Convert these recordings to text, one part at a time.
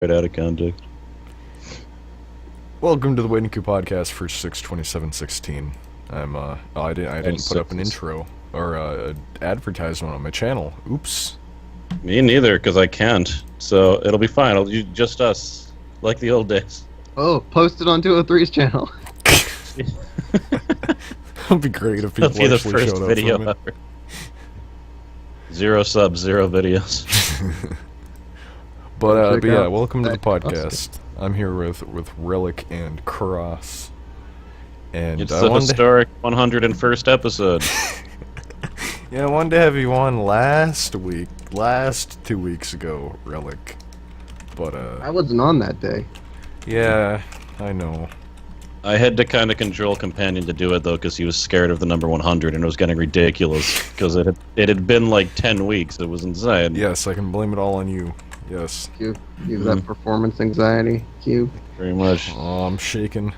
Right out of context. Welcome to the Waiting Queue podcast for 6/27/16. I didn't put up an intro or advertisement on my channel. Oops. Me neither, because I can't. So it'll be fine. It'll be just us, like the old days. Oh, post it on 203's channel. That'd be great if people That'll be the actually first showed up video for me. ever. 0 subs, 0 videos. But yeah, welcome to the podcast. I'm here with Relic and Cross, and It's the historic 101st episode. Yeah, I wanted to have you on last 2 weeks ago, Relic. But I wasn't on that day. yeah, I know. I had to kind of control Companion to do it though, because he was scared of the number 100, and it was getting ridiculous. Because it had been like 10 weeks. It was insane. Yes, I can blame it all on you. Yes. You that performance anxiety, Q. Pretty much. Oh, I'm shaking.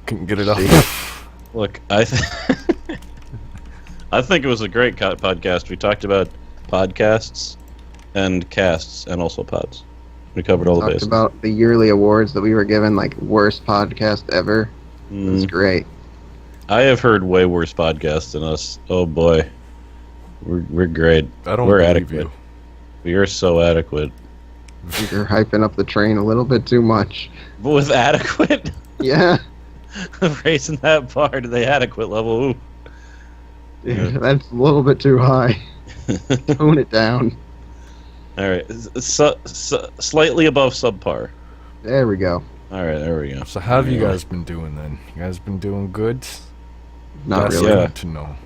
Couldn't get it off. Look, I think it was a great podcast. We talked about podcasts and casts and also pods. We covered all the bases. Talked about the yearly awards that we were given, like worst podcast ever. It was great. I have heard way worse podcasts than us. Oh boy, we're great. I don't we're believe adequate. you. We are so adequate. You're hyping up the train a little bit too much. But with adequate, Yeah, raising that bar to the adequate level. Ooh. that's a little bit too high. Tone it down. All right, slightly above subpar. There we go. All right, there we go. So how have you guys been doing then? You guys been doing good? Not That's really. Yeah. good to know.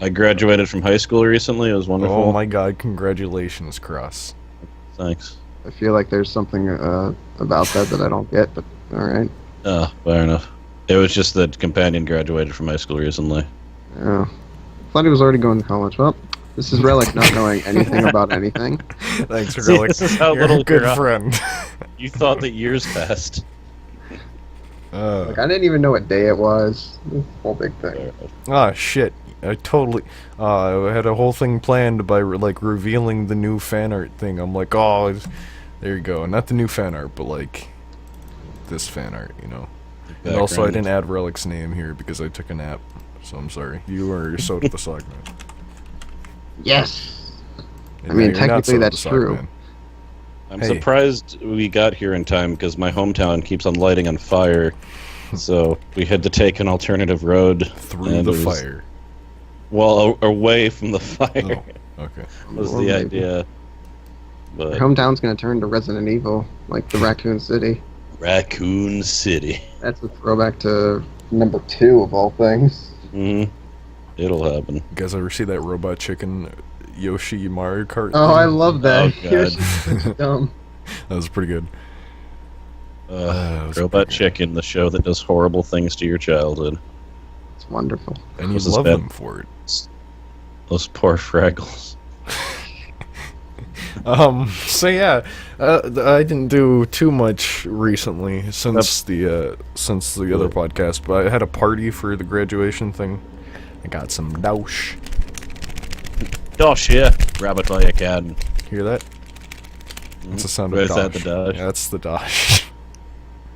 I graduated from high school recently. It was wonderful. Oh my god, congratulations, Cross. Thanks. I feel like there's something about that I don't get, but all right. Oh, fair enough. It was just that Companion graduated from high school recently. Yeah. Thought he was already going to college. Well, this is Relic not knowing anything about anything. Thanks, See, Relic. this is how You're little a good you're up. friend. You thought that years passed. Like, I didn't even know what day it was. This whole big thing. Ah, shit. I totally... I had a whole thing planned by, like, revealing the new fan art thing. I'm like, oh, there you go. Not the new fan art, but, like, this fan art, you know. And also, I didn't add Relic's name here because I took a nap. So I'm sorry. You are so to the sock, man. Yes. And I mean, now you're not technically so that's the sock, true. man. I'm Hey. surprised we got here in time because my hometown keeps on lighting on fire. So we had to take an alternative road Through and the it was- fire. Well, away from the fire Oh, okay. was Or the maybe. idea. Your But hometown's gonna turn to Resident Evil, like the Raccoon City. Raccoon City. That's a throwback to number 2 of all things. It'll happen. You guys ever see that robot chicken Yoshi Mario Kart? Oh, thing? I love that. Oh, God. Yoshi's so dumb. That was pretty good. That was Robot pretty good. Chicken, the show that does horrible things to your childhood. It's wonderful. And you Was this love bad? them for it. Those poor Fraggles. So yeah, I didn't do too much recently since the other podcast, but I had a party for the graduation thing. I got some douche. Dosh, yeah. Rabbit all you can. Hear that? That's the sound of Where's dosh. that, the dosh? Yeah, that's the dosh.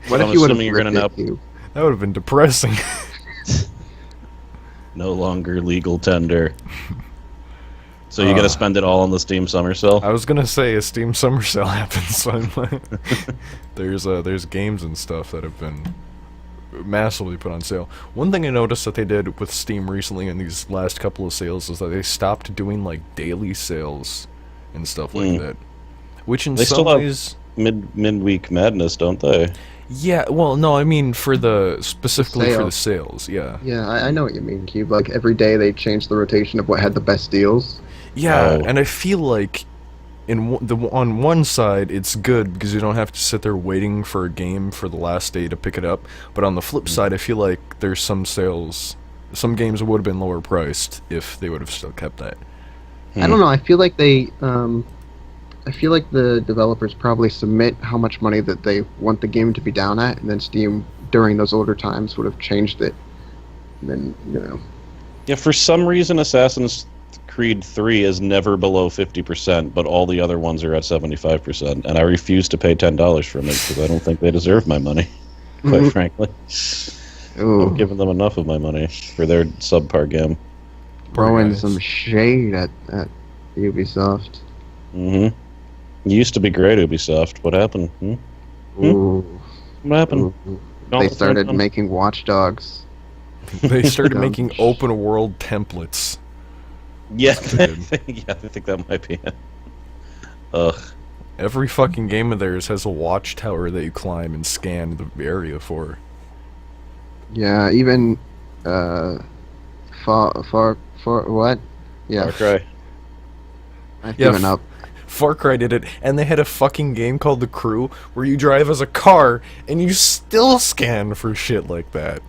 What I'm if you would have assuming you're gonna ripped it, Q? That would have been depressing. No longer legal tender. So you gotta spend it all on the Steam Summer Sale? I was gonna say a Steam Summer Sale happens, so I'm like, there's games and stuff that have been massively put on sale. One thing I noticed that they did with Steam recently in these last couple of sales is that they stopped doing like daily sales and stuff like that. Which in They some still have ways, midweek madness, don't they? yeah. Well, no, I mean specifically for the sales. Yeah, Yeah, I know what you mean, Cube. Like, every day they change the rotation of what had the best deals. yeah. Oh. And I feel like on one side it's good because you don't have to sit there waiting for a game for the last day to pick it up. But on the flip side, I feel like there's some sales, some games would have been lower priced if they would have still kept that. I don't know. I feel like I feel like the developers probably submit how much money that they want the game to be down at, and then Steam, during those older times, would have changed it. And then, Yeah, for some reason Assassin's Creed 3 is never below 50%, but all the other ones are at 75%, and I refuse to pay $10 for them because I don't think they deserve my money, quite frankly. Ooh. I've given them enough of my money for their subpar game. Throwing some shade at Ubisoft. You used to be great, Ubisoft. What happened? Ooh. What happened? Ooh. They started making Watch Dogs. They started making open world templates. Yeah, I think that might be it. Ugh. Every fucking game of theirs has a watchtower that you climb and scan the area for. Yeah, even Far what? Yeah. Far Cry. I've given up. Far Cry did it, and they had a fucking game called The Crew where you drive as a car and you still scan for shit like that.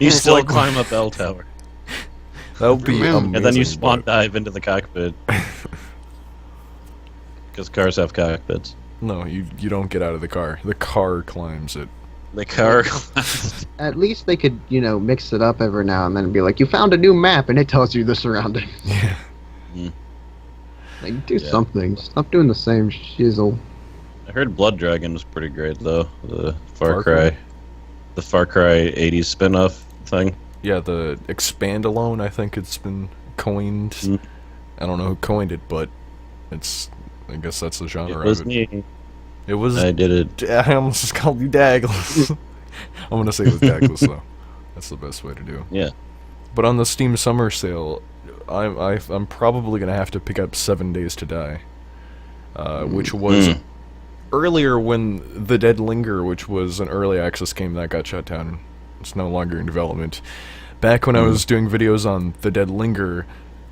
You still climb up Bell Tower. That would be amazing. And then you spawn dive into the cockpit. Because cars have cockpits. No, you don't get out of the car. The car climbs it. The car. At least they could, mix it up every now and then and be like, you found a new map, and it tells you the surroundings. Yeah. Like, do something. Stop doing the same shizzle. I heard Blood Dragon was pretty great, though. The Far Cry 80s spin-off thing. Yeah, the Expand-Alone, I think it's been coined. I don't know who coined it, but I guess that's the genre It was of it. me. It was... I did it. I almost just called you Dagless. I'm gonna say it was Dagless, though. That's the best way to do it. Yeah. But on the Steam Summer Sale, I'm probably gonna have to pick up 7 Days to Die. Which was earlier when The Dead Linger, which was an early access game that got shut down. It's no longer in development. Back when I was doing videos on The Dead Linger,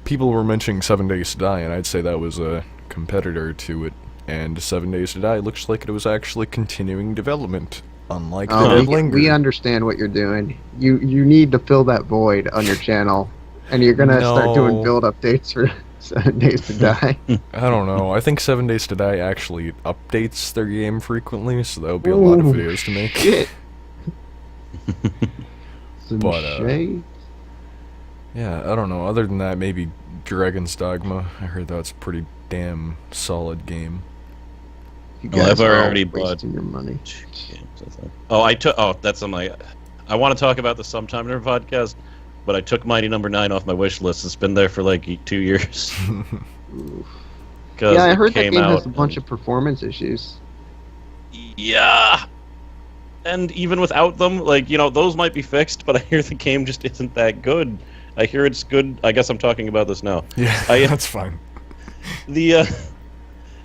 people were mentioning 7 Days to Die, and I'd say that was a competitor to it. And 7 Days to Die looks like it was actually continuing development, unlike The Dead Linger. We understand what you're doing. You need to fill that void on your channel, and you're gonna start doing build updates for 7 Days to Die. I don't know. I think 7 Days to Die actually updates their game frequently, so that would be a lot of videos to make. Shit. But, shade? yeah, I don't know. Other than that, maybe Dragon's Dogma. I heard that's a pretty damn solid game. You Well, I've guys are all already bought wasting your money. games, I think. That's on my... I want to talk about this sometime in our podcast, but I took Mighty Number 9 off my wish list. It's been there for like 2 years. Yeah, I heard that game has a bunch of performance issues. Yeah! And even without them, like, those might be fixed, but I hear the game just isn't that good. I hear it's good. I guess I'm talking about this now. Yeah, that's fine.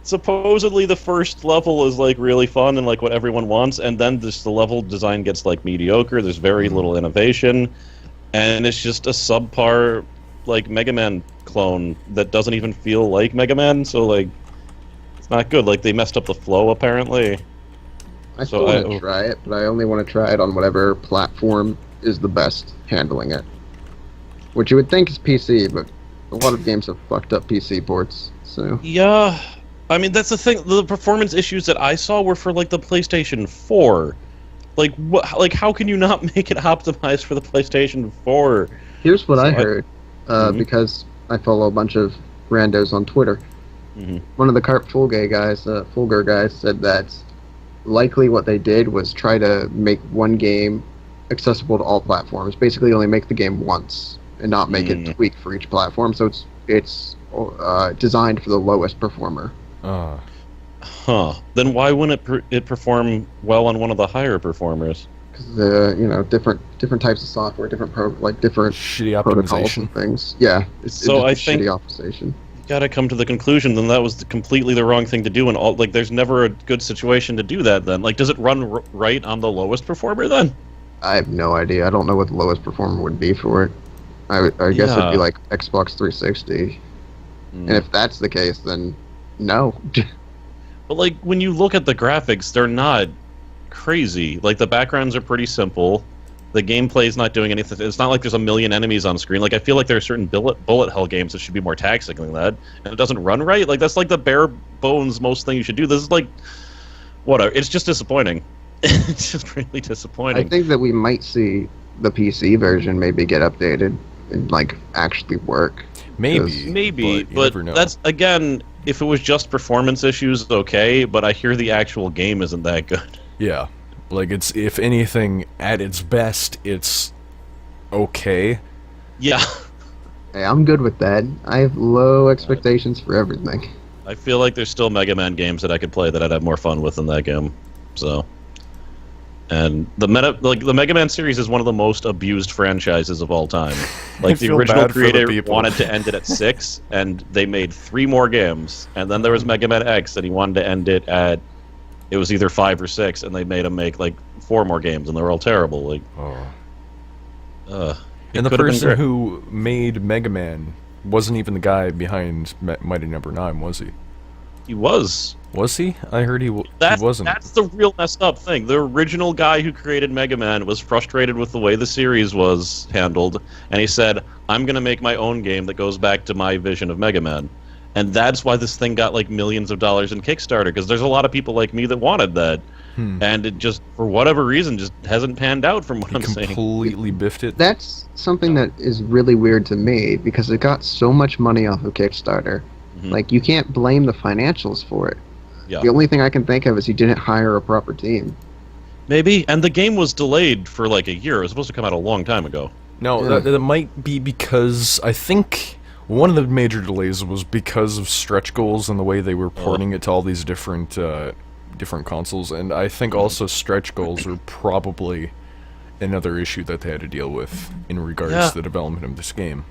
Supposedly the first level is like really fun and like what everyone wants, and then the level design gets like mediocre. There's very little innovation, and it's just a subpar like Mega Man clone that doesn't even feel like Mega Man. So like, it's not good. Like they messed up the flow apparently. I still want to try it, but I only want to try it on whatever platform is the best handling it. Which you would think is PC, but a lot of games have fucked up PC ports. So yeah. I mean, that's the thing. The performance issues that I saw were for, like, the PlayStation 4. Like, what? Like, how can you not make it optimized for the PlayStation 4? Here's what I heard, because I follow a bunch of randos on Twitter. One of the Fulgur guys, said that likely what they did was try to make one game accessible to all platforms. Basically, only make the game once and not make it tweaked for each platform. So it's designed for the lowest performer. Then why wouldn't it perform well on one of the higher performers? Because different types of software, different shitty protocols and things. Yeah, so I think shitty optimization. You gotta come to the conclusion then that was completely the wrong thing to do, and there's never a good situation to do that. Then, like, does it run right on the lowest performer then? I have no idea. I don't know what the lowest performer would be for it. I guess it'd be like Xbox 360. And if that's the case, then no. But, like, when you look at the graphics, they're not crazy. Like, the backgrounds are pretty simple. The gameplay's not doing anything. It's not like there's a million enemies on screen. Like, I feel like there are certain bullet hell games that should be more taxing than that. And it doesn't run right. Like, that's like the bare bones most thing you should do. This is like... whatever. It's just disappointing. It's just really disappointing. I think that we might see the PC version maybe get updated and, like, actually work. Maybe, but never know. that's, again, if it was just performance issues, okay, but I hear the actual game isn't that good. Yeah. Like, it's, if anything, at its best, it's okay. Yeah. Hey, I'm good with that. I have low expectations for everything. I feel like there's still Mega Man games that I could play that I'd have more fun with than that game. So, and the Mega Man series is one of the most abused franchises of all time. Like, the original creator wanted to end it at 6, and they made 3 more games. And then there was Mega Man X, and he wanted to end it at, it was either 5 or 6, and they made him make like 4 more games, and they were all terrible. Like, and the person who made Mega Man wasn't even the guy behind Mighty Number 9, was he? He was. Was he? I heard he wasn't. That's the real messed up thing. The original guy who created Mega Man was frustrated with the way the series was handled, and he said, I'm going to make my own game that goes back to my vision of Mega Man. And that's why this thing got like millions of dollars in Kickstarter, because there's a lot of people like me that wanted that. And it just, for whatever reason, just hasn't panned out from what I'm saying. Completely biffed it. That's something that is really weird to me, because it got so much money off of Kickstarter. Like, you can't blame the financials for it. Yeah. The only thing I can think of is you didn't hire a proper team. Maybe. And the game was delayed for like a year. It was supposed to come out a long time ago. No, that might be because I think one of the major delays was because of stretch goals and the way they were porting it to all these different consoles, and I think also stretch goals were probably another issue that they had to deal with in regards to the development of this game.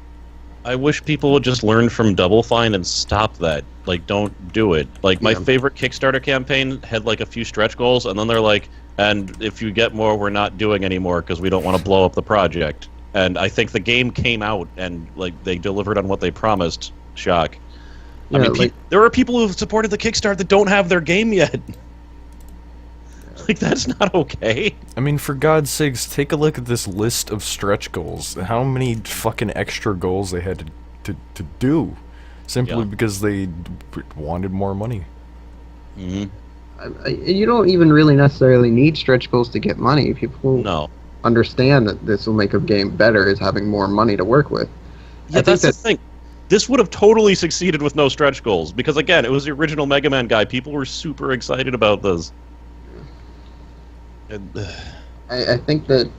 I wish people would just learn from Double Fine and stop that. Like, don't do it. Like, my favorite Kickstarter campaign had like a few stretch goals, and then they're like, and if you get more, we're not doing anymore because we don't want to blow up the project. And I think the game came out and like they delivered on what they promised. Shock. Yeah, I mean, there are people who've supported the Kickstarter that don't have their game yet. Like, that's not okay. I mean, for God's sakes, take a look at this list of stretch goals. How many fucking extra goals they had to do, simply because they wanted more money. You don't even really necessarily need stretch goals to get money. People understand that this will make a game better, is having more money to work with. Yeah, that's the thing. This would have totally succeeded with no stretch goals, because again, it was the original Mega Man guy. People were super excited about this. I think that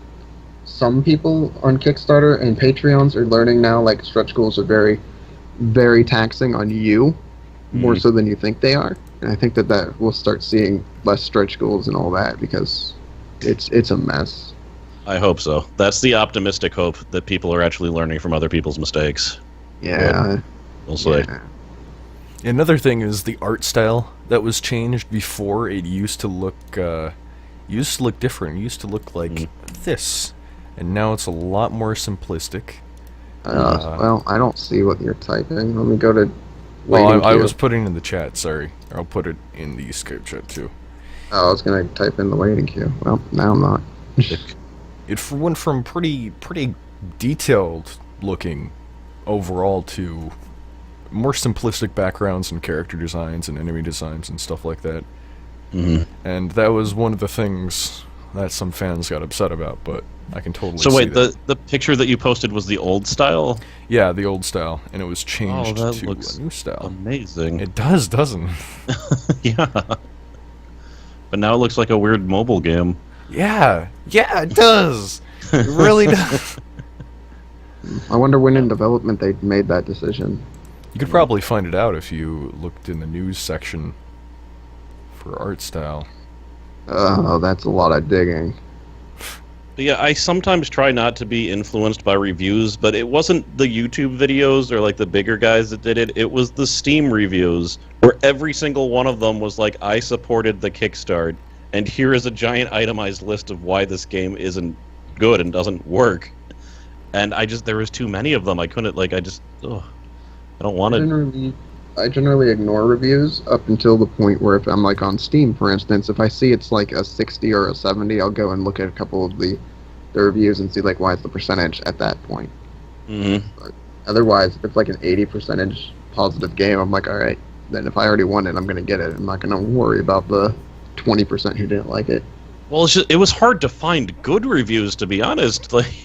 some people on Kickstarter and Patreons are learning now, like, stretch goals are very, very taxing on you, more so than you think they are. And I think that we'll start seeing less stretch goals and all that, because it's a mess. I hope so. That's the optimistic hope, that people are actually learning from other people's mistakes. Yeah. We'll see. Another thing is the art style that was changed. Before, it used to look different. It used to look like this, and now it's a lot more simplistic. Well, I don't see what you're typing. Let me go to. Well, I was putting in the chat. Sorry, I'll put it in the Skype chat too. Oh, I was gonna type in the waiting queue. Well, now I'm not. It went from pretty detailed looking overall to more simplistic backgrounds and character designs and enemy designs and stuff like that. And that was one of the things that some fans got upset about, but I can totally see wait, that. the picture that you posted was the old style? Yeah, the old style, and it was changed to a new style. Amazing. It does, doesn't it? Yeah. But now it looks like a weird mobile game. Yeah, it does. It really does. I wonder when in development they made that decision. You could probably find it out if you looked in the news section for art style. Oh, that's a lot of digging. But yeah, I sometimes try not to be influenced by reviews, but it wasn't the YouTube videos or like the bigger guys that did it. It was the Steam reviews, where every single one of them was like, I supported the Kickstart, and here is a giant itemized list of why this game isn't good and doesn't work. And there was too many of them. I couldn't, I don't want to. I generally ignore reviews up until the point where, if I'm like on Steam, for instance, if I see it's like a 60 or a 70, I'll go and look at a couple of the reviews and see like why is the percentage at that point. But otherwise, if it's like an 80% positive game, I'm like, all right, then if I already won it, I'm gonna get it. I'm not gonna worry about the 20% who didn't like it. Well, it was hard to find good reviews, to be honest. Like,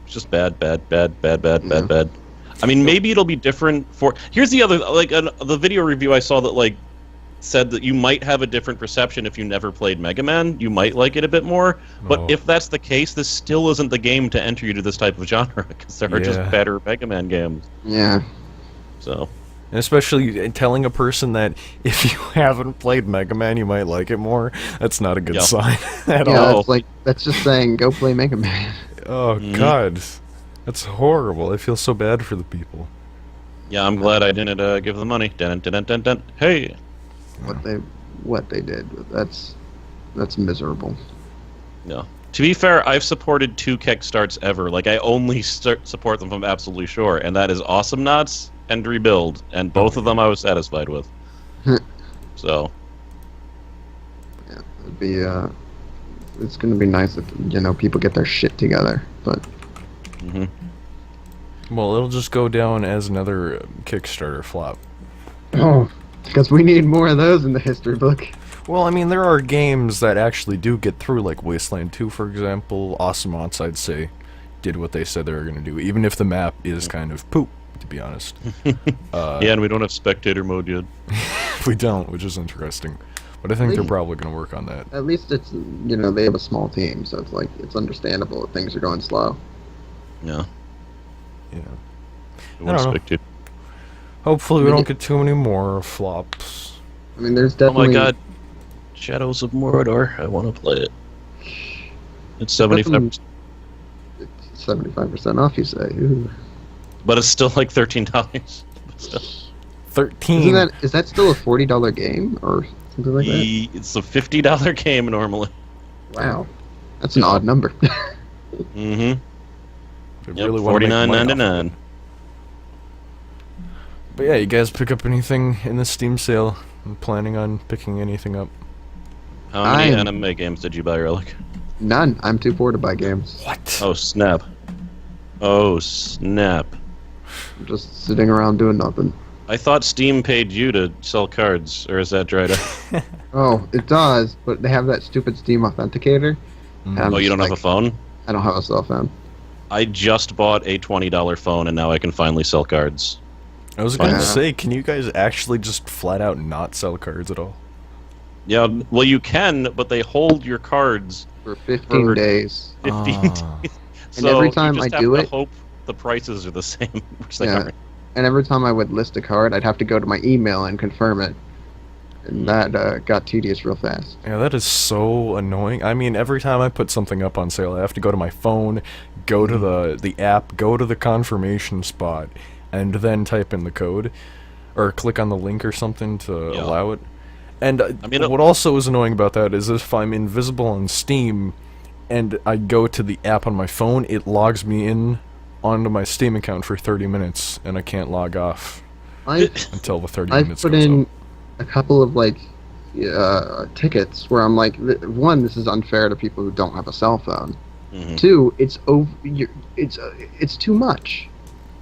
it's just bad. I mean, maybe it'll be different for. Here's the other, like, the video review I saw that like said that you might have a different perception if you never played Mega Man. You might like it a bit more. But if that's the case, this still isn't the game to enter you to this type of genre because there are just better Mega Man games. Yeah. So. And especially telling a person that if you haven't played Mega Man, you might like it more. That's not a good sign at all. Yeah, that's just saying go play Mega Man. Oh God, that's horrible. I feel so bad for the people. Yeah, I'm glad I didn't give them money. Dun, dun, dun, dun, dun. Hey. What they did. That's miserable. Yeah. To be fair, I've supported 2 Kickstarts ever. Like, I only support them from Absolutely Sure, and that is Awesome Knots and Rebuild, and both of them I was satisfied with. So. Yeah, it'd be it's gonna be nice if people get their shit together, but. Well, it'll just go down as another Kickstarter flop. Oh, because we need more of those in the history book. Well, I mean, there are games that actually do get through, like Wasteland 2, for example. Awesome Knots, I'd say, did what they said they were going to do, even if the map is kind of poop, to be honest. Yeah, and we don't have spectator mode yet. We don't, which is interesting. But I think they're probably going to work on that. At least it's, they have a small team, so it's understandable if things are going slow. Yeah. Yeah. I don't know. Hopefully we don't get too many more flops. I mean, there's definitely... Oh my god. Shadows of Mordor. I want to play it. It's 75%. It's 75% off, you say. Ooh. But it's still like $13. 13. Is that still a $40 game or something like that? It's a $50 game normally. Wow, that's an odd number. Mm-hmm. Yep, really $49.99. But yeah, you guys pick up anything in the Steam sale? I'm planning on picking anything up. How many anime games did you buy, Relic? None. I'm too poor to buy games. What? Oh snap! Oh snap! I'm just sitting around doing nothing. I thought Steam paid you to sell cards, or is that dried up? Oh, it does, but they have that stupid Steam Authenticator. Oh, you don't have a phone? I don't have a cell phone. I just bought a $20 phone, and now I can finally sell cards. I was going to say, can you guys actually just flat out not sell cards at all? Yeah, well, you can, but they hold your cards for 15 days. 15 days. And every time I do it, hope the prices are the same. Which they yeah. aren't. And every time I would list a card, I'd have to go to my email and confirm it. And that got tedious real fast. Yeah, that is so annoying. I mean, every time I put something up on sale, I have to go to my phone, go to the app, go to the confirmation spot, and then type in the code, or click on the link or something to allow it. And I mean, what also is annoying about that is if I'm invisible on Steam, and I go to the app on my phone, it logs me in onto my Steam account for 30 minutes, and I can't log off until the 30 minutes I've put goes in up. a couple of tickets where I'm like, one, this is unfair to people who don't have a cell phone. Two, it's too much.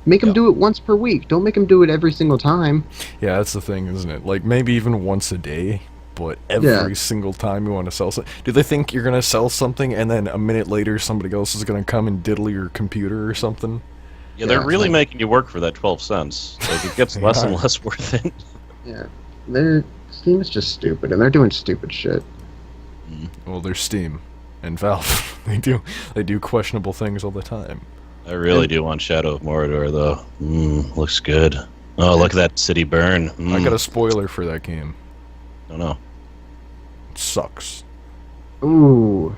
Make them do it once per week. Don't make them do it every single time. Yeah, that's the thing, isn't it? Like, maybe even once a day, but every single time you want to sell something. Do they think you're going to sell something and then a minute later somebody else is going to come and diddle your computer or something? Yeah, they're really making you work for that 12 cents. Like, it gets less and less worth it. Yeah, Steam is just stupid, and they're doing stupid shit. Well, they're Steam and Valve. They do questionable things all the time. I really do want Shadow of Mordor, though. Looks good. Oh, look at that city burn. I got a spoiler for that game. Oh, no. It sucks. Ooh.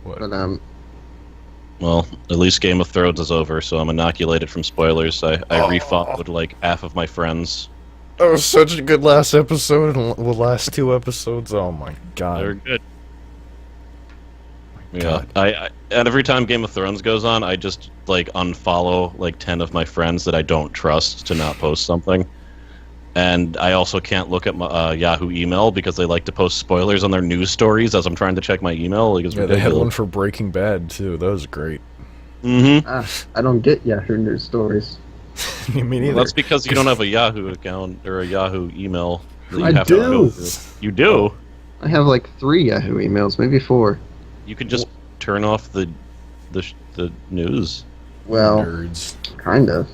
What? But, well, at least Game of Thrones is over, so I'm inoculated from spoilers. I refollowed like half of my friends. That was such a good last episode, and the last 2 episodes, oh my god. They're good. Yeah, and every time Game of Thrones goes on, I just like unfollow like 10 of my friends that I don't trust to not post something. And I also can't look at my Yahoo email because they like to post spoilers on their news stories as I'm trying to check my email. Like, it's they had one for Breaking Bad too. That was great. I don't get Yahoo news stories. Me neither. Well, that's because you don't have a Yahoo account or a Yahoo email. That you I have do. To go through. You do. I have like 3 Yahoo emails, maybe 4. You can just turn off the news. Well, Nerds. kind of.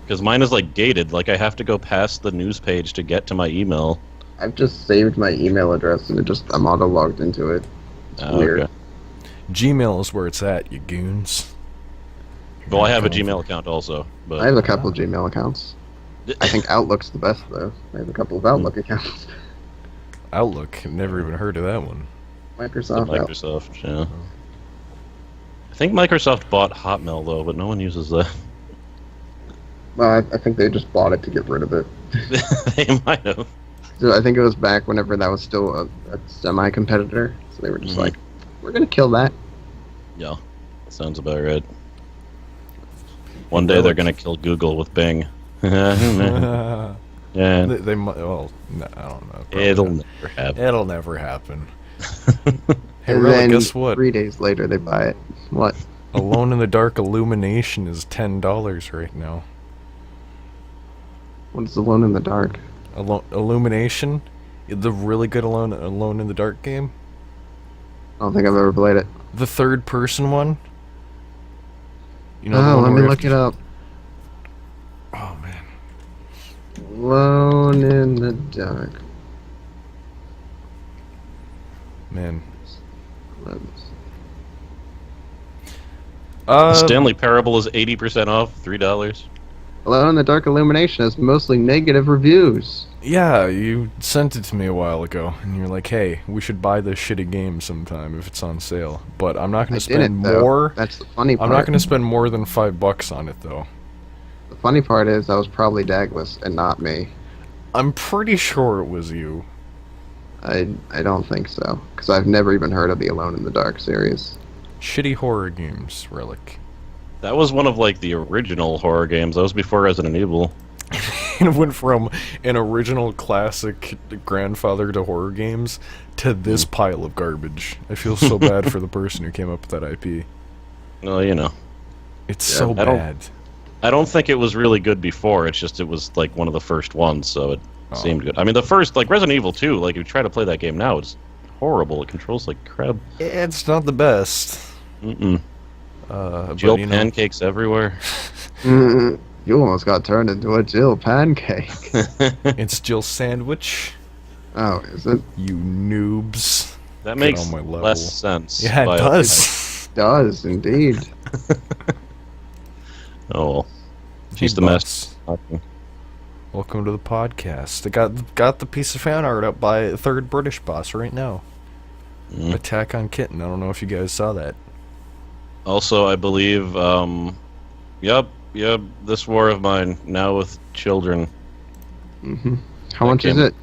Because mine is like gated. Like I have to go past the news page to get to my email. I've just saved my email address and I'm auto logged into it. It's weird. Okay. Gmail is where it's at, you goons. Well, I have a Gmail account also. But I have a couple of Gmail accounts. I think Outlook's the best though. I have a couple of Outlook accounts. Outlook, never even heard of that one. Microsoft. Microsoft, yeah. I think Microsoft bought Hotmail though, but no one uses that. Well, I think they just bought it to get rid of it. They might have. So I think it was back whenever that was still a semi-competitor. So they were just like, we're going to kill that. Yeah, sounds about right. One day they're going to kill Google with Bing. Yeah. They might. Well, no, I don't know. It'll never happen. It'll never happen. Hey, And Relic, then guess what? 3 days later they buy it. What? Alone in the Dark Illumination is $10 right now. What's Alone in the Dark? Illumination? The really good Alone in the Dark game? I don't think I've ever played it. The third person one? You the Oh, one let me where you look have it up. Oh, man. Alone in the Dark. Man. Stanley Parable is 80% off, $3. Alone in the Dark Illumination has mostly negative reviews. Yeah, you sent it to me a while ago, and you're like, hey, we should buy this shitty game sometime if it's on sale. But I'm not going to spend more. That's the funny part. I'm not going to spend more than $5 on it, though. The funny part is that was probably Douglas and not me. I'm pretty sure it was you. I don't think so, because I've never even heard of the Alone in the Dark series. Shitty horror games, Relic. That was one of like the original horror games. That was before Resident Evil. It went from an original classic grandfather to horror games to this pile of garbage. I feel so bad for the person who came up with that IP. Well, you know. It's so bad. I don't think it was really good before. It's just it was like one of the first ones, so it seemed good. I mean, the first, like Resident Evil 2, like if you try to play that game now, it's horrible. It controls like crap. It's not the best. Mm-mm. Jill pancakes everywhere. You almost got turned into a Jill pancake. It's Jill sandwich. Oh, is it? You noobs. That makes less sense. Yeah, it does. It does, indeed. Oh, well. She's the mess. Welcome to the podcast. I got the piece of fan art up by a third British boss right now. Attack on Kitten. I don't know if you guys saw that. Also, I believe, yep, This War of Mine, now with children. Mm-hmm. How much is it?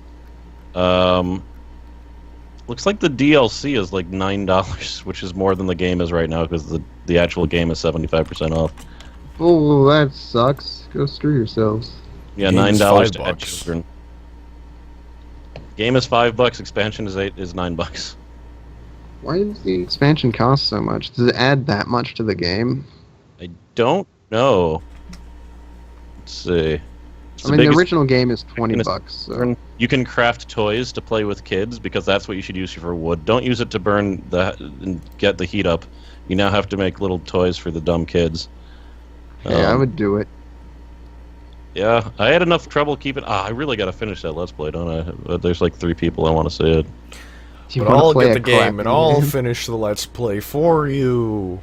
Looks like the DLC is like $9, which is more than the game is right now, because the actual game is 75% off. Oh, that sucks. Go screw yourselves. Yeah, $9 to add children. Game is $5, expansion is $9. Why does the expansion cost so much? Does it add that much to the game? I don't know. Let's see. I mean, the original game is $20. So. You can craft toys to play with kids because that's what you should use for wood. Don't use it to burn and get the heat up. You now have to make little toys for the dumb kids. Yeah, I would do it. Yeah, I had enough trouble keeping. I really got to finish that Let's Play, don't I? But there's like 3 people I want to see it. But I'll get the game and I'll finish the Let's Play for you.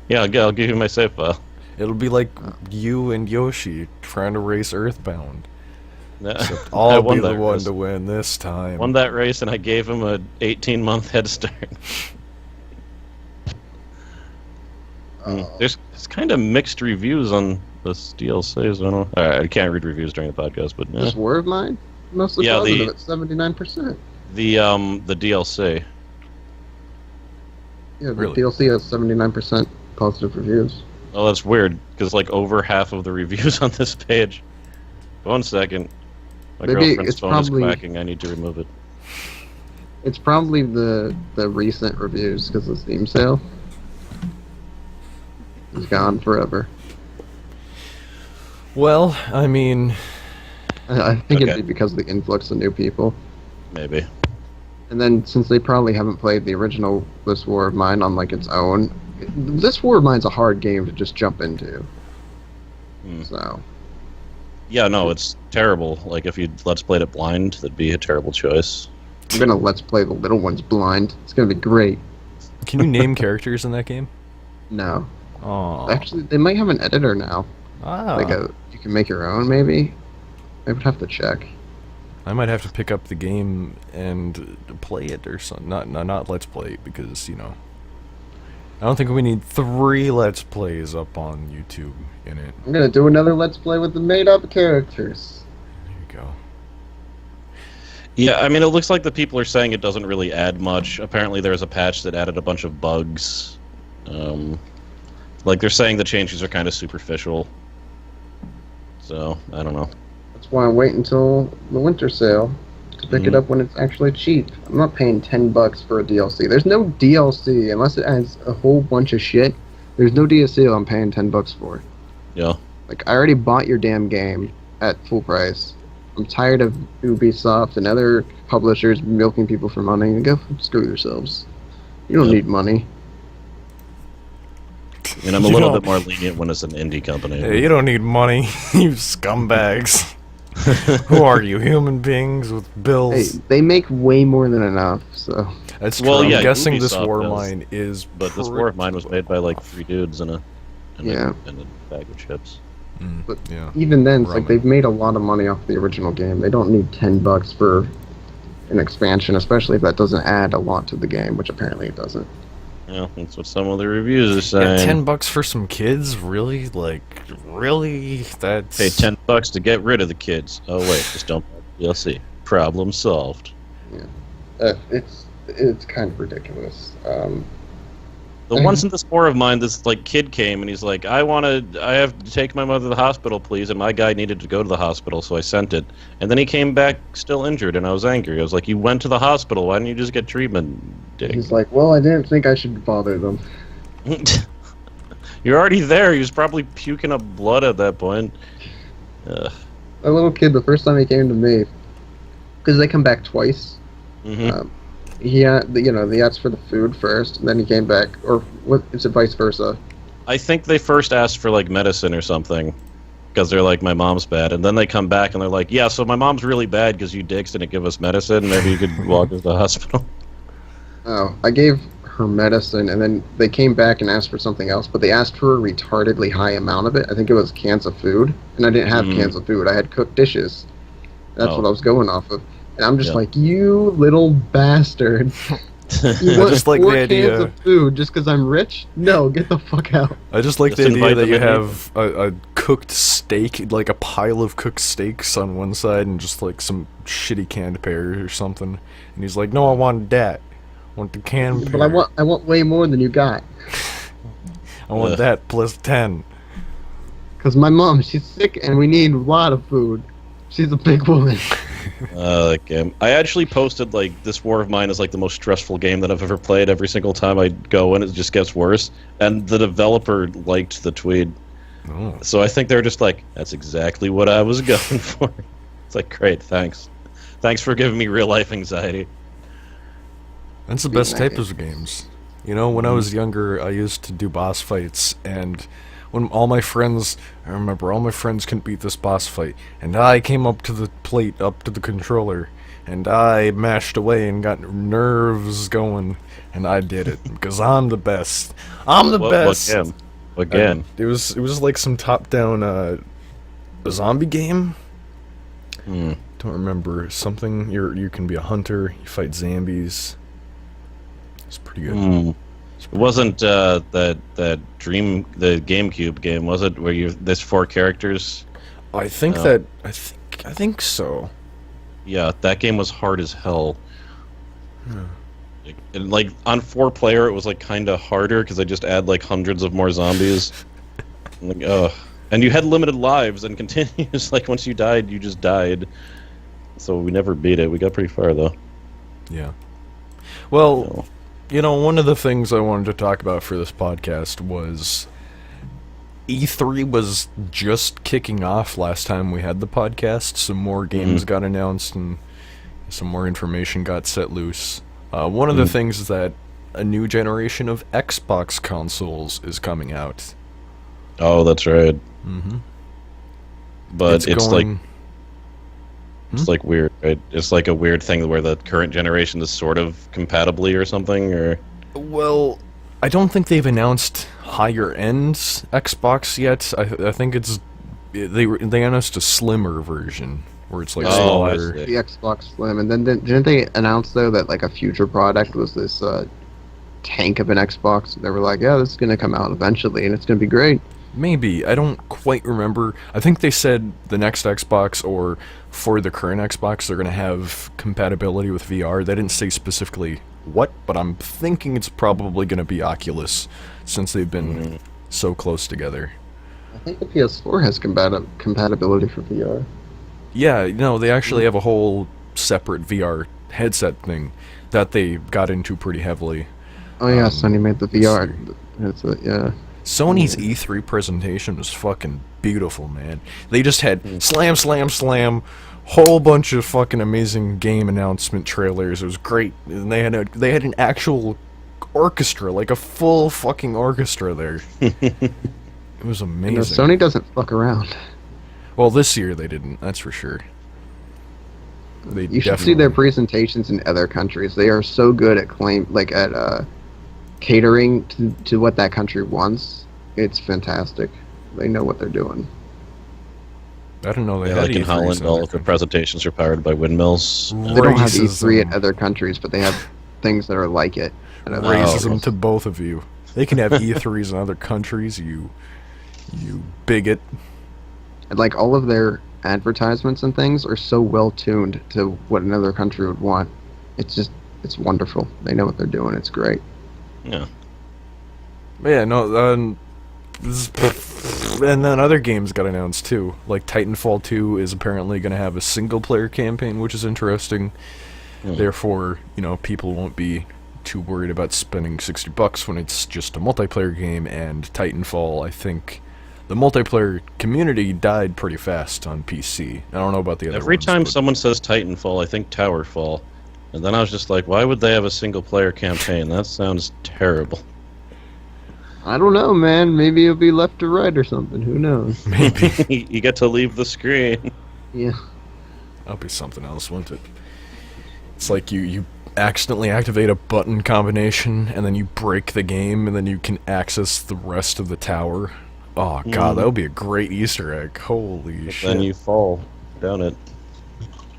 Yeah, I'll give you my save file. It'll be like you and Yoshi trying to race Earthbound. Except I'll be the one to win this time. Won that race and I gave him a 18-month head start. There's kind of mixed reviews on this DLC. So I don't know. I can't read reviews during the podcast, but This War of Mine? Mostly positive at 79%. The DLC. Yeah, the DLC has 79% positive reviews. Oh, that's weird, because like over half of the reviews on this page. 1 second. My girlfriend's phone is cracking. I need to remove it. It's probably the recent reviews, because the Steam sale is gone forever. Well, I mean... I think it'd be because of the influx of new people. Maybe. And then, since they probably haven't played the original This War of Mine on like its own, This War of Mine's a hard game to just jump into. So. Yeah, no, it's terrible. Like, if you Let's Played it blind, that'd be a terrible choice. I'm gonna Let's Play the little ones blind. It's gonna be great. Can you name characters in that game? No. Oh. Actually, they might have an editor now. Ah. You can make your own, maybe? I would have to check. I might have to pick up the game and play it or something. Not Let's Play it, because, I don't think we need 3 Let's Plays up on YouTube in it. I'm gonna do another Let's Play with the made-up characters. There you go. Yeah, I mean, it looks like the people are saying it doesn't really add much. Apparently there's a patch that added a bunch of bugs. Like, they're saying the changes are kind of superficial. So, I don't know. That's why I wait until the winter sale to pick it up when it's actually cheap. I'm not paying $10 for a DLC. There's no DLC unless it adds a whole bunch of shit. There's no DLC I'm paying $10 for. Yeah. Like, I already bought your damn game at full price. I'm tired of Ubisoft and other publishers milking people for money. Go screw yourselves. You don't need money. And I'm a little bit more lenient when it's an indie company. Hey, you don't need money, you scumbags. Who are you, human beings with bills? Hey, they make way more than enough, so... That's true. Well, yeah, I'm guessing Ubisoft this War of does, Mine is But this War of Mine was made by, like, 3 dudes and a bag of chips. But yeah. even then, it's Ramen. like they've made a lot of money off the original game. They don't need $10 for an expansion, especially if that doesn't add a lot to the game, which apparently it doesn't. Yeah, that's what some of the reviews are saying. Yeah, $10 for some kids? Really? Like, really? That's... Pay $10 to get rid of the kids. Oh wait, just don't buy DLC. Problem solved. Yeah, it's kind of ridiculous. The ones in this War of Mine, this like kid came and he's like, I have to take my mother to the hospital, please, and my guy needed to go to the hospital, so I sent it. And then he came back still injured, and I was angry. I was like, you went to the hospital, why didn't you just get treatment, dick? He's like, well, I didn't think I should bother them. You're already there. He was probably puking up blood at that point. A little kid, the first time he came to me, because they come back twice. He asked for the food first, and then he came back, or is it vice versa? I think they first asked for like medicine or something, because they're like, my mom's bad, and then they come back and they're like, yeah, so my mom's really bad because you dicks didn't give us medicine. Maybe you could walk us to the hospital. Oh, I gave her medicine, and then they came back and asked for something else, but they asked for a retardedly high amount of it. I think it was cans of food, and I didn't have cans of food. I had cooked dishes. That's what I was going off of. And I'm just like, you little bastard. You want just like 4 the idea cans of food just because I'm rich? No, get the fuck out. I just like Just the idea invite that them you in. have a cooked steak, like a pile of cooked steaks on one side, and just like some shitty canned pears or something. And he's like, no, I want that. I want the canned pear. But I want way more than you got. I want that plus 10. Because my mom, she's sick and we need a lot of food. She's a big woman. That game. I actually posted like this War of Mine is like the most stressful game that I've ever played. Every single time I go in, it just gets worse. And the developer liked the tweet, so I think they're just like, that's exactly what I was going for. It's like, great, thanks for giving me real life anxiety. That's the best type of games. You know, when I was younger, I used to do boss fights, and when I remember all my friends couldn't beat this boss fight, and I came up to the plate, up to the controller, and I mashed away and got nerves going, and I did it, because I'm the best. I'm the best! What game? It was like some top-down, zombie game? Don't remember. Something, you can be a hunter, you fight zombies. It's pretty good. It wasn't the GameCube game, was it? Where there's 4 characters. I think I think so. Yeah, that game was hard as hell. And like on 4-player, it was like kind of harder because they just add like hundreds of more zombies. And you had limited lives and continues. Like once you died, you just died. So we never beat it. We got pretty far though. Yeah. Well. You know, one of the things I wanted to talk about for this podcast was E3 was just kicking off last time we had the podcast. Some more games got announced and some more information got set loose. One of the things that a new generation of Xbox consoles is coming out. Oh, that's right. Mm-hmm. But it's like weird, right? It's like a weird thing where the current generation is sort of compatibly or something, or... Well, I don't think they've announced higher end Xbox yet. I think it's they announced a slimmer version where it's like smaller. I see. The Xbox Slim, and then didn't they announce though that like a future product was this tank of an Xbox? They were like, yeah, this is gonna come out eventually, and it's gonna be great. Maybe. I don't quite remember. I think they said the next Xbox, or for the current Xbox, they're going to have compatibility with VR. They didn't say specifically what, but I'm thinking it's probably going to be Oculus, since they've been so close together. I think the PS4 has compatibility for VR. Yeah, no, they actually have a whole separate VR headset thing that they got into pretty heavily. Oh yeah, Sony made the VR. Yeah. Sony's E3 presentation was fucking beautiful, man. They just had slam, whole bunch of fucking amazing game announcement trailers. It was great. And they had an actual orchestra, like a full fucking orchestra there. It was amazing. You know, Sony doesn't fuck around. Well, this year they didn't, that's for sure. You should see their presentations in other countries. They are so good at catering to what that country wants. It's fantastic. They know what they're doing. I don't know. They like in Holland, all of the presentations are powered by windmills. They don't have E3 at other countries, but they have things that are like it. Racism to both of you. They can have E3s in other countries, you bigot. And like all of their advertisements and things are so well tuned to what another country would want. It's wonderful. They know what they're doing. It's great. Yeah. Yeah, no, and then other games got announced too. Like Titanfall 2 is apparently going to have a single-player campaign, which is interesting. Therefore, people won't be too worried about spending $60 when it's just a multiplayer game. And Titanfall, I think, the multiplayer community died pretty fast on PC. I don't know about the other Every ones, time but someone says Titanfall, I think Towerfall. And then I was just like, why would they have a single-player campaign? That sounds terrible. I don't know, man. Maybe it'll be left to right or something. Who knows? Maybe. You get to leave the screen. Yeah. That'll be something else, won't it? It's like you accidentally activate a button combination, and then you break the game, and then you can access the rest of the tower. Oh, God, that would be a great Easter egg. Holy shit. Then you fall down it.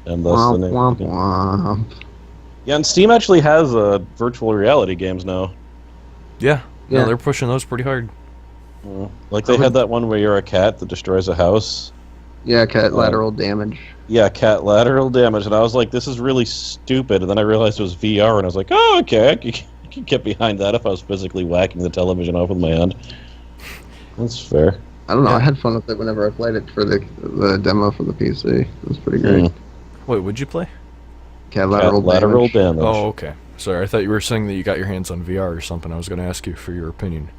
And thus Womp, the name. womp, womp. Yeah, and Steam actually has virtual reality games now. Yeah. Yeah. No, they're pushing those pretty hard. Like they had that one where you're a cat that destroys a house. Yeah, cat lateral damage. Yeah, cat lateral damage, and I was like, this is really stupid, and then I realized it was VR, and I was like, oh, okay, I could get behind that if I was physically whacking the television off with my hand. That's fair. I don't know, I had fun with it whenever I played it for the demo for the PC. It was pretty great. Wait, what'd you play? Cat lateral damage. Oh, okay. Sorry, I thought you were saying that you got your hands on VR or something. I was going to ask you for your opinion.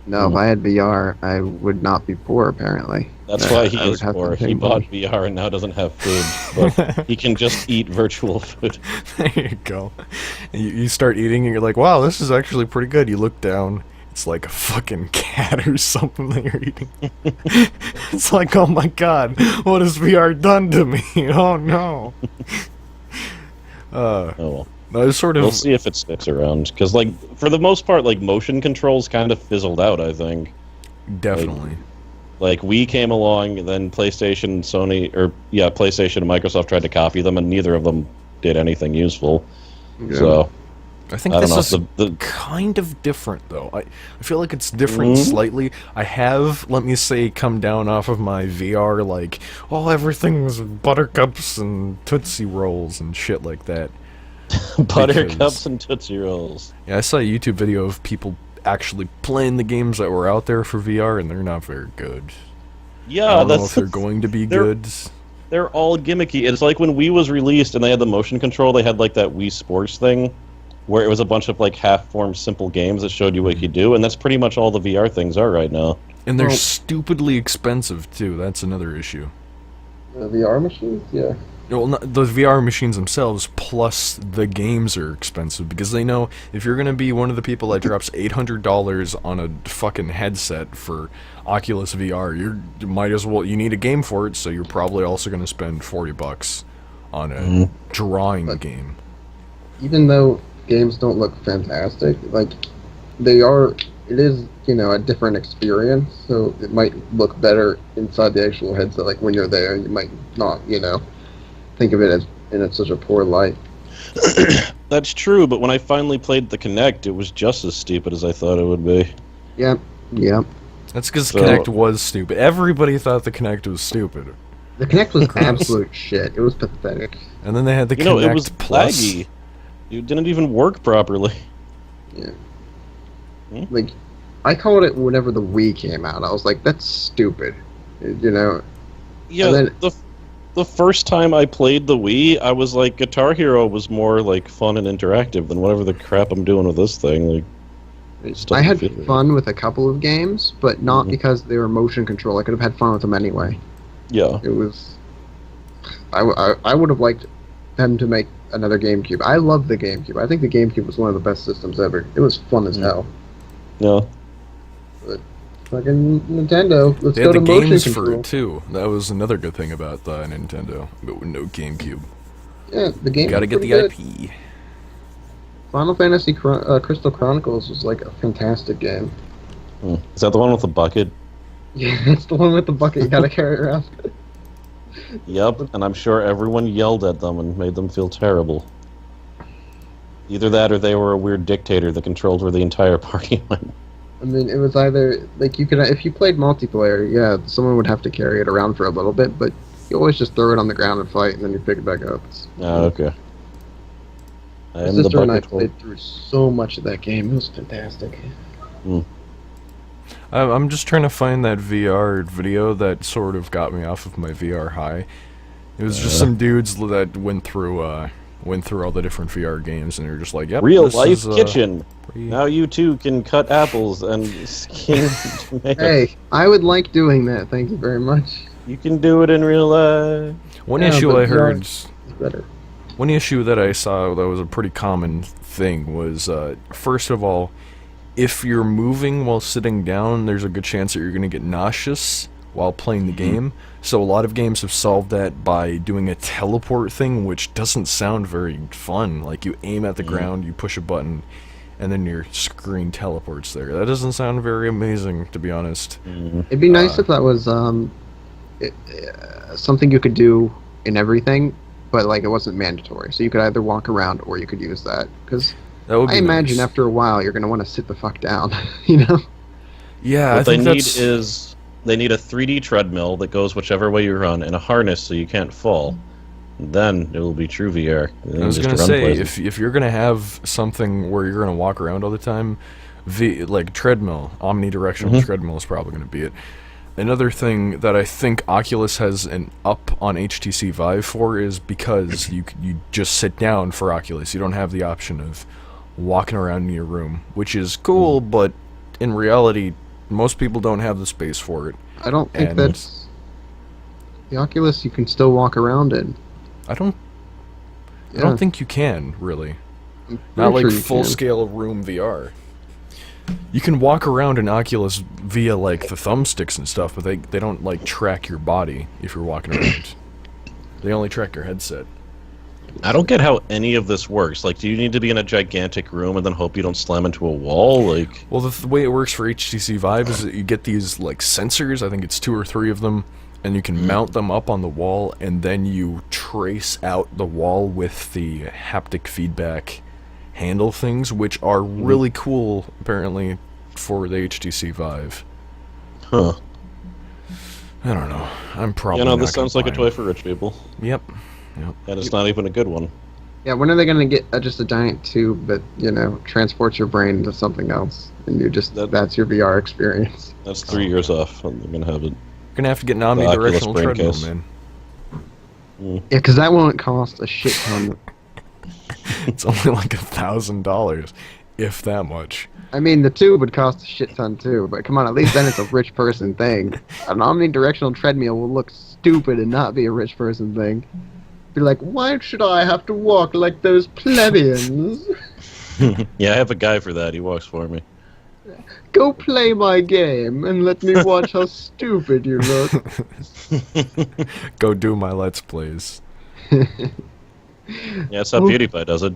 No, if I had VR, I would not be poor, apparently. That's why he is poor. He bought VR and now doesn't have food, but he can just eat virtual food. There you go. And you start eating and you're like, wow, this is actually pretty good. You look down, it's like a fucking cat or something that you're eating. It's like, oh my god, what has VR done to me? Oh no. Oh well. No, sort of. We'll see if it sticks around, because like for the most part, like motion controls kind of fizzled out. I think. Definitely. Like Wii came along, and then PlayStation, PlayStation and Microsoft tried to copy them, and neither of them did anything useful. Yeah. So I think this is kind of different, though. I feel like it's different slightly. I have, let me say, come down off of my VR, like, oh, everything was buttercups and Tootsie Rolls and shit like that. Buttercups and Tootsie Rolls. Yeah, I saw a YouTube video of people actually playing the games that were out there for VR, and they're not very good. Yeah, I don't know if they're going to be good. They're all gimmicky. It's like when Wii was released and they had the motion control, they had like that Wii Sports thing, where it was a bunch of like half-formed simple games that showed you what you do, and that's pretty much all the VR things are right now. And they're stupidly expensive, too. That's another issue. VR machines? Yeah. Well, the VR machines themselves plus the games are expensive because they know if you're gonna be one of the people that drops $800 on a fucking headset for Oculus VR, you might as well. You need a game for it, so you're probably also gonna spend $40 on a drawing game. Even though games don't look fantastic, like they are, it is, you know, a different experience. So it might look better inside the actual headset. Like when you're there, you might not, you know, think of it as in such a poor light. That's true, but when I finally played the Kinect, it was just as stupid as I thought it would be. Yep. That's because the Kinect was stupid. Everybody thought the Kinect was stupid. The Kinect was absolute shit. It was pathetic. And then they had the You know, Kinect it was Plus. laggy. It didn't even work properly. Yeah. Like, I called it whenever the Wii came out. I was like, that's stupid. You know? Yeah, then, the first time I played the Wii, I was like, Guitar Hero was more like fun and interactive than whatever the crap I'm doing with this thing. Like, I had fun with a couple of games, but not because they were motion control. I could have had fun with them anyway. Yeah. It was... I would have liked them to make another GameCube. I love the GameCube. I think the GameCube was one of the best systems ever. It was fun as hell. Yeah. But fucking Nintendo, let's They go had to the motion games control. for it too. That was another good thing about the Nintendo, but with no GameCube. Yeah, the game. Gotta get the IP. Final Fantasy Crystal Chronicles was like a fantastic game. Is that the one with the bucket? Yeah, it's the one with the bucket you gotta carry around. Yep, and I'm sure everyone yelled at them and made them feel terrible. Either that or they were a weird dictator that controlled where the entire party went. I mean, it was either, like, you could, if you played multiplayer, yeah, someone would have to carry it around for a little bit, but you always just throw it on the ground and fight, and then you pick it back up. Oh, okay. I My am the sister and I bucket played through so much of that game. It was fantastic. I'm just trying to find that VR video that sort of got me off of my VR high. It was just some dudes that went through all the different VR games, and they're just like, "Yep, Real this life is, kitchen. Now you too can cut apples and skin tomatoes. Hey, I would like doing that. Thank you very much. You can do it in real life. One Yeah, issue but I VR heard. is better. One issue that I saw that was a pretty common thing was, first of all, if you're moving while sitting down, there's a good chance that you're going to get nauseous while playing the game. So a lot of games have solved that by doing a teleport thing, which doesn't sound very fun. Like, you aim at the ground, you push a button, and then your screen teleports there. That doesn't sound very amazing, to be honest. It'd be nice if that was something you could do in everything, but like it wasn't mandatory. So you could either walk around or you could use that. Because That would be I imagine nice. after a while you're going to want to sit the fuck down, you know? Yeah, What I they think need that's... is they need a 3D treadmill that goes whichever way you run and a harness so you can't fall. Then it will be true VR. I was gonna say, if you're gonna have something where you're gonna walk around all the time, like treadmill, omnidirectional treadmill is probably gonna be it. Another thing that I think Oculus has an up on HTC Vive for is because you just sit down for Oculus. You don't have the option of walking around in your room, which is cool, but in reality, most people don't have the space for it. I don't think And- that's... The Oculus you can still walk around in. I don't Yeah. think you can, really. I'm Not pretty like sure you can. full-scale room VR. You can walk around in Oculus via, like, the thumbsticks and stuff, but they don't, like, track your body if you're walking around. They only track your headset. I don't get how any of this works. Like, do you need to be in a gigantic room and then hope you don't slam into a wall? Like, Well, the way it works for HTC Vive is that you get these, like, sensors, I think it's 2 or 3 of them, and you can mount them up on the wall, and then you trace out the wall with the haptic feedback handle things, which are really cool, apparently, for the HTC Vive. huh? I don't know. I'm probably You know, not this gonna sounds like a buy toy it. for rich people, Yep. and it's not even a good one. Yeah, when are they going to get just a giant tube that, you know, transports your brain into something else? And you just, that's your VR experience. That's 3 years off, and they're gonna have it. You're gonna have to get an Oculus omnidirectional brain treadmill, case. man. Yeah, because that won't cost a shit ton. It's only like $1,000, if that much. I mean, the tube would cost a shit ton too, but come on, at least then it's a rich person thing. An omnidirectional treadmill will look stupid and not be a rich person thing. Be like, why should I have to walk like those plebeians? Yeah, I have a guy for that. He walks for me. Go play my game and let me watch how stupid you look. Go do my Let's Plays. Yeah, that's how PewDiePie does it.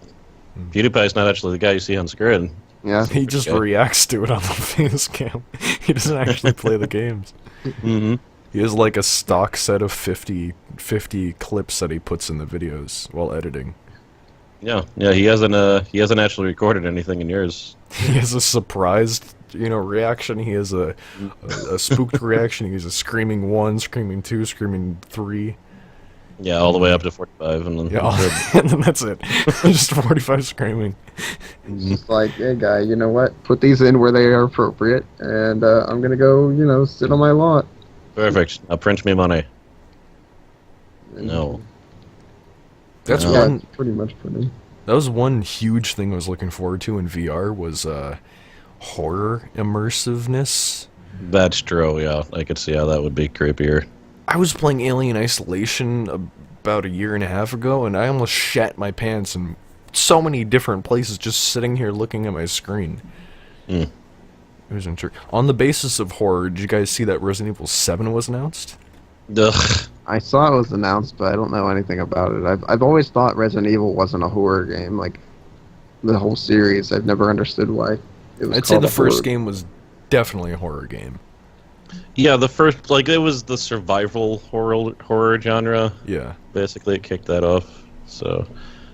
PewDiePie's not actually the guy you see on screen. Yeah. He just reacts to it on the face cam. He doesn't actually play the games. Mm-hmm. He has like a stock set of 50 clips that he puts in the videos while editing. Yeah, he hasn't actually recorded anything in yours. He has a surprised, reaction. He has a spooked reaction. He has a screaming 1, screaming 2, screaming 3. Yeah, all the way up to 45, and then and then that's it. Just 45 screaming. It's just like, hey guy, you know what? Put these in where they are appropriate, and I'm gonna go, sit on my lot. Perfect. Now print me money. No. That's Yeah, one. it's pretty much pretty. That was one huge thing I was looking forward to in VR was horror immersiveness. That's true. Yeah, I could see how that would be creepier. I was playing Alien Isolation about a year and a half ago, and I almost shat my pants in so many different places just sitting here looking at my screen. Mm. It was interesting. On the basis of horror, did you guys see that Resident Evil 7 was announced? Ugh. I saw it was announced, but I don't know anything about it. I've always thought Resident Evil wasn't a horror game, like the whole series. I've never understood why it was. I'd say called the a first horror. game was definitely a horror game. Yeah, the first, it was the survival horror genre. Yeah. Basically, it kicked that off. So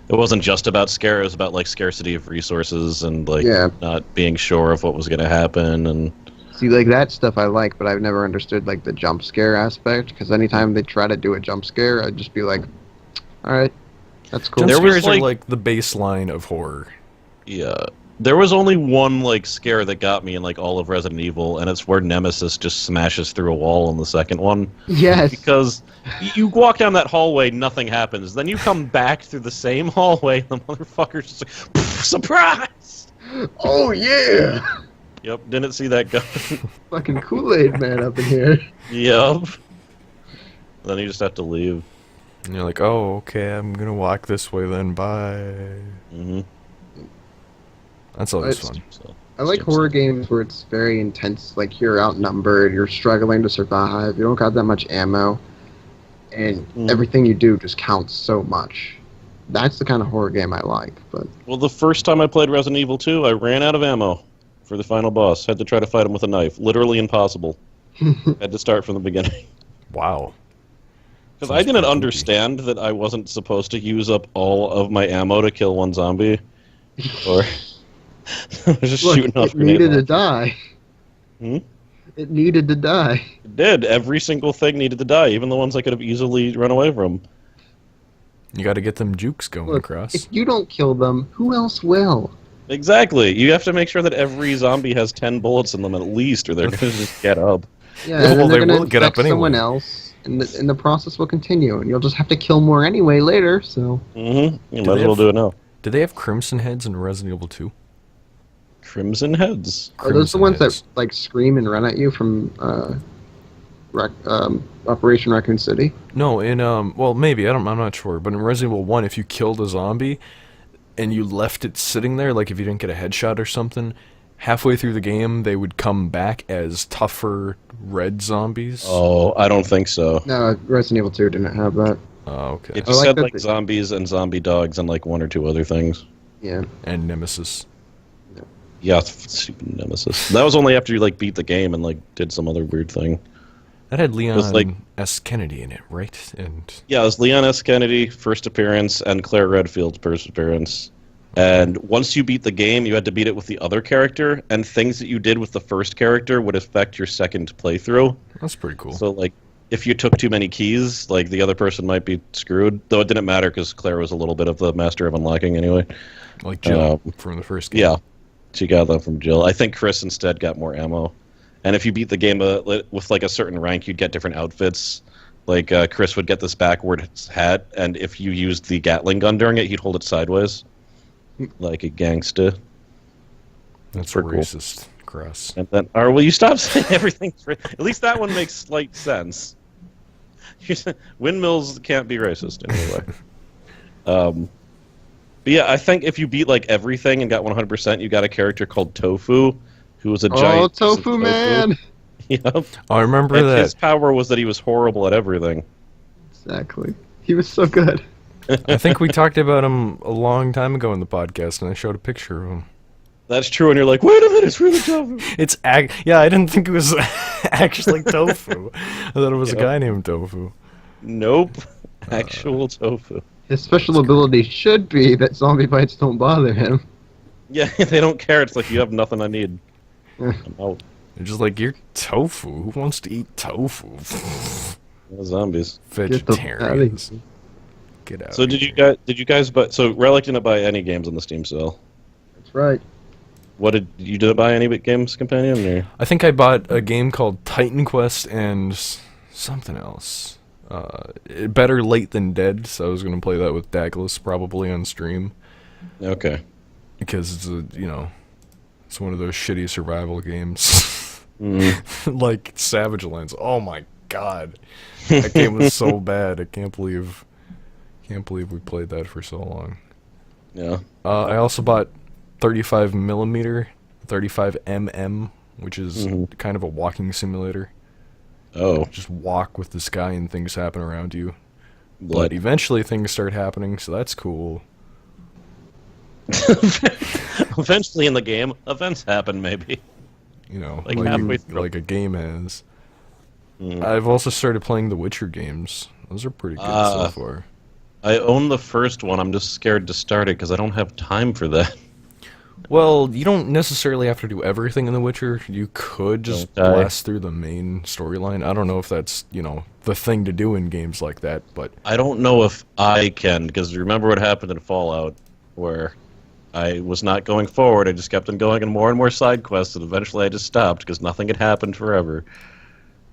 it wasn't just about scare; it was about scarcity of resources and not being sure of what was going to happen. And See, that stuff I like, but I've never understood the jump scare aspect. Because anytime they try to do a jump scare, I'd just be like, "All right, that's cool." Jump There was, scares are the baseline of horror. yeah, there was only one scare that got me in all of Resident Evil, and it's where Nemesis just smashes through a wall in the second one. Yes. Because you walk down that hallway, nothing happens. Then you come back through the same hallway, and the motherfucker's just surprise! Oh yeah! Yep, didn't see that coming. Fucking Kool-Aid man up in here. Yep. Then you just have to leave. And you're like, oh, okay, I'm gonna walk this way then, bye. Mm-hmm. That's always fun. I like horror games where it's very intense, you're outnumbered, you're struggling to survive, you don't got that much ammo, and everything you do just counts so much. That's the kind of horror game I like, but... Well, the first time I played Resident Evil 2, I ran out of ammo for the final boss. Had to try to fight him with a knife. Literally impossible. Had to start from the beginning. Wow. Because I didn't understand that I wasn't supposed to use up all of my ammo to kill one zombie. Or... I was just shooting off it needed to grenade die. Hmm? It needed to die. It did. Every single thing needed to die, even the ones I could have easily run away from. You gotta get them jukes going Look, across. if you don't kill them, who else will? Exactly. You have to make sure that every zombie has 10 bullets in them at least, or they're going to just get up. Yeah, Well, and they they're gonna will get up infect someone anyway. else, and the process will continue, and you'll just have to kill more anyway later, so... Mm-hmm. You Do might they as well have- do it now. Do they have crimson heads in Resident Evil 2? Crimson Heads. Are those the Crimson ones heads. that, scream and run at you from, Operation Raccoon City? No, in well, maybe I'm not sure, but in Resident Evil 1, if you killed a zombie and you left it sitting there, if you didn't get a headshot or something, halfway through the game they would come back as tougher red zombies. Oh, I don't think so. No, Resident Evil 2 didn't have that. Oh, okay. It I just like said that zombies and zombie dogs and one or two other things. Yeah. And Nemesis. Yeah, stupid Nemesis. That was only after you beat the game and did some other weird thing. That had Leon was S. Kennedy in it, right? And Yeah, it was Leon S. Kennedy first appearance and Claire Redfield's first appearance. And once you beat the game, you had to beat it with the other character, and things that you did with the first character would affect your second playthrough. that's pretty cool. So if you took too many keys, the other person might be screwed. Though it didn't matter because Claire was a little bit of the master of unlocking anyway. Like Jill from the first game. Yeah, she got that from Jill. I think Chris instead got more ammo. And if you beat the game with a certain rank, you'd get different outfits. Chris would get this backwards hat, and if you used the Gatling gun during it, he'd hold it sideways, like a gangsta. That's pretty cool. racist, Cross. And then, or will you stop saying everything's At least that one makes slight sense. Windmills can't be racist anyway. But yeah, I think if you beat like everything and got 100%, you got a character called Tofu, who was a giant piece of Tofu Man! Yep. I remember And that. his power was that he was horrible at everything. Exactly. He was so good. I think we talked about him a long time ago in the podcast, and I showed a picture of him. That's true, and you're like, wait a minute, it's really Tofu. Yeah, I didn't think it was actually Tofu. I thought it was a guy named Tofu. Nope. Actual Tofu. His special ability should be that zombie bites don't bother him. Yeah, they don't care. It's like, you have nothing I need. I'm out. They're just like, you're tofu. Who wants to eat tofu? Zombies. Vegetarians. Get out. So did you guys buy? So Relic didn't buy any games on the Steam sale. That's right. What did you buy any games, Companion? Or? I think I bought a game called Titan Quest and something else. Better late than dead. So I was gonna play that with Douglas probably on stream. Okay. Because it's it's one of those shitty survival games. Like Savage Lands. Oh my god, that game was so bad. I can't believe we played that for so long. Yeah. I also bought 35mm, 35mm, which is kind of a walking simulator. Oh. Just walk with the sky and things happen around you. But eventually things start happening, so that's cool. Eventually in the game, events happen, maybe. Like a game has. I've also started playing the Witcher games. Those are pretty good so far. I own the first one. I'm just scared to start it because I don't have time for that. Well, you don't necessarily have to do everything in The Witcher. You could just blast through the main storyline. I don't know if that's, the thing to do in games like that, but... I don't know if I can, because remember what happened in Fallout, where I was not going forward. I just kept on going and more side quests, and eventually I just stopped because nothing had happened forever.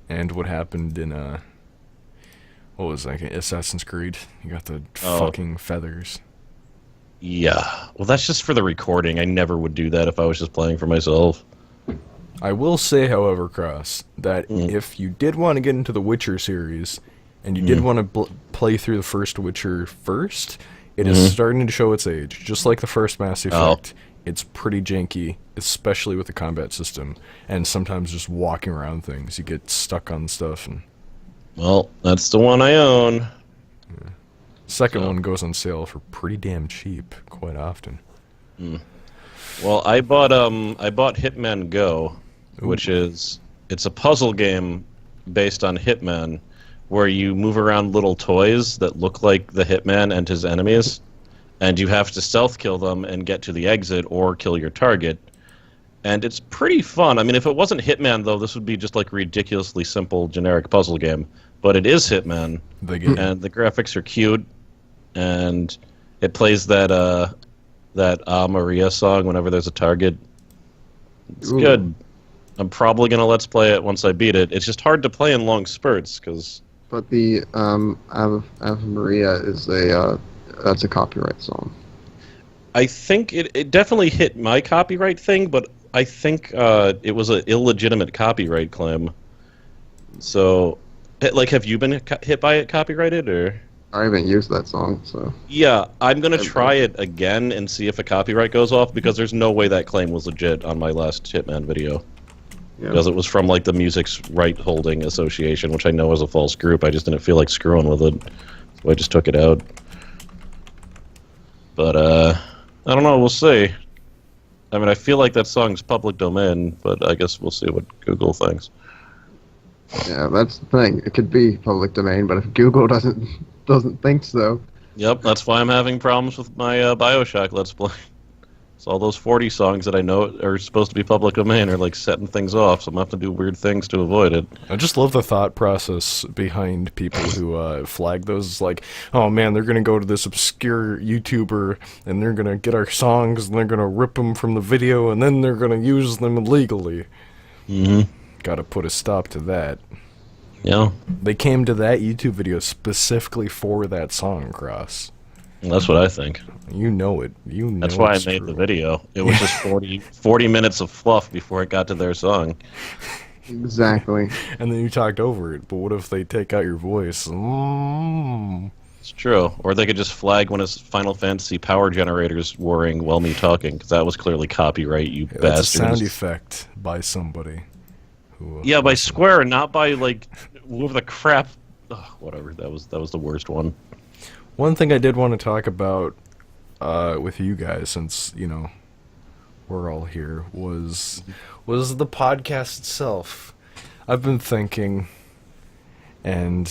And what happened in, what was that? Assassin's Creed? You got the fucking feathers. Yeah. Well, that's just for the recording. I never would do that if I was just playing for myself. I will say, however, Cross, that if you did want to get into the Witcher series, and you did want to play through the first Witcher first, it is starting to show its age. Just like the first Mass Effect, it's pretty janky, especially with the combat system, and sometimes just walking around things. You get stuck on stuff. And well, that's the one I own. Yeah. Second one goes on sale for pretty damn cheap quite often. Well, I bought Hitman Go, which it's a puzzle game based on Hitman, where you move around little toys that look like the Hitman and his enemies, and you have to stealth kill them and get to the exit or kill your target. And it's pretty fun. I mean, if it wasn't Hitman, though, this would be just like a ridiculously simple, generic puzzle game. But it is Hitman, and the graphics are cute, and it plays that Maria song whenever there's a target. It's good. I'm probably gonna let's play it once I beat it. It's just hard to play in long spurts because. But the Ave Maria is that's a copyright song. I think it definitely hit my copyright thing, but I think it was an illegitimate copyright claim. So, like, have you been hit by it copyrighted, or? I haven't used that song, so... Yeah, I'm going to try it again and see if a copyright goes off, because there's no way that claim was legit on my last Hitman video. Yeah. Because it was from, like, the Music's Right Holding Association, which I know is a false group. I just didn't feel like screwing with it, so I just took it out. But, I don't know, we'll see. I mean, I feel like that song's public domain, but I guess we'll see what Google thinks. Yeah, that's the thing. It could be public domain, but if Google doesn't think so. Yep, that's why I'm having problems with my Bioshock Let's Play. So all those 40 songs that I know are supposed to be public domain are like setting things off, so I'm going to have to do weird things to avoid it. I just love the thought process behind people who flag those. Like, oh man, they're going to go to this obscure YouTuber, and they're going to get our songs, and they're going to rip them from the video, and then they're going to use them illegally. Gotta put a stop to that. Yeah. They came to that YouTube video specifically for that song, Cross. That's what I think. You know it. You know That's why I made the video. It was just 40 minutes of fluff before it got to their song. Exactly. And then you talked over it, but what if they take out your voice? It's true. Or they could just flag when his Final Fantasy power generator's whirring while me talking, because that was clearly copyright, you Yeah, bastards. that's a sound effect by somebody. Yeah, by Square, not by, like, whoever the crap... Ugh, whatever, that was the worst one. One thing I did want to talk about with you guys, since, you know, we're all here, was the podcast itself. I've been thinking, and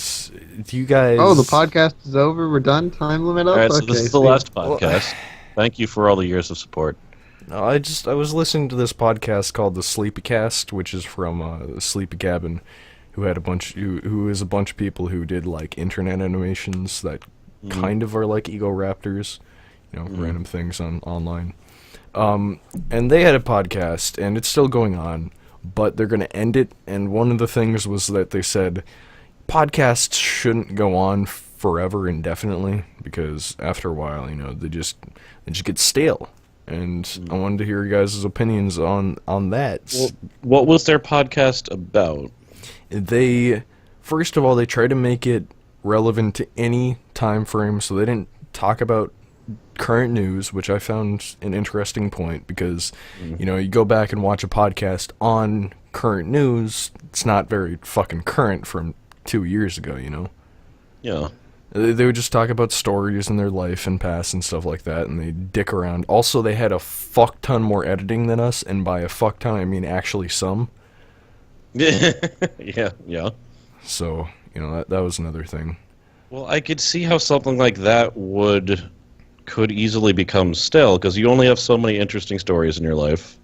do you guys... Oh, the podcast is over? We're done? Time limit up? All right, so Okay, this is the see. last podcast. Thank you for all the years of support. No, I was listening to this podcast called the Sleepy Cast, which is from Sleepy Cabin, who is a bunch of people who did like internet animations that kind of are like Ego Raptors, you know, random things online. And they had a podcast, and it's still going on, but they're going to end it. And one of the things was that they said podcasts shouldn't go on forever indefinitely, because after a while, you know, they just get stale. And I wanted to hear you guys' opinions on that. Well, what was their podcast about? First of all, they tried to make it relevant to any time frame, so they didn't talk about current news, which I found an interesting point, because, you know, you go back and watch a podcast on current news, it's not very fucking current from 2 years ago, you know? Yeah. They would just talk about stories in their life and past and stuff like that, and they dick around. Also, they had a fuck ton more editing than us, and by a fuck ton, I mean actually some. yeah. So, you know, that was another thing. Well, I could see how something like that could easily become stale, because you only have so many interesting stories in your life.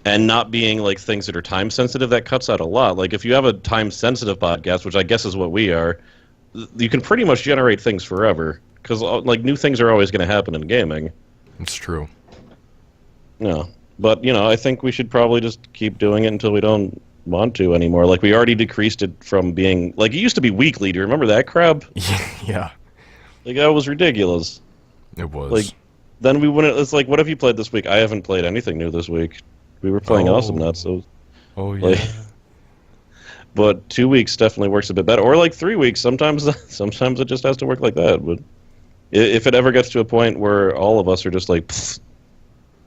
And not being like things that are time sensitive, that cuts out a lot. Like if you have a time sensitive podcast, which I guess is what we are, you can pretty much generate things forever, because like new things are always going to happen in gaming. It's true. Yeah, but you know, I think we should probably just keep doing it until we don't want to anymore. Like we already decreased it from being like it used to be weekly. Do you remember that crap? Yeah. Like that was ridiculous. It was. Like then we wouldn't. It's like, what have you played this week? I haven't played anything new this week. We were playing Awesome Nuts, so... Oh, yeah. Like, but 2 weeks definitely works a bit better. Or like 3 weeks. Sometimes it just has to work like that. But if it ever gets to a point where all of us are just like... Pfft,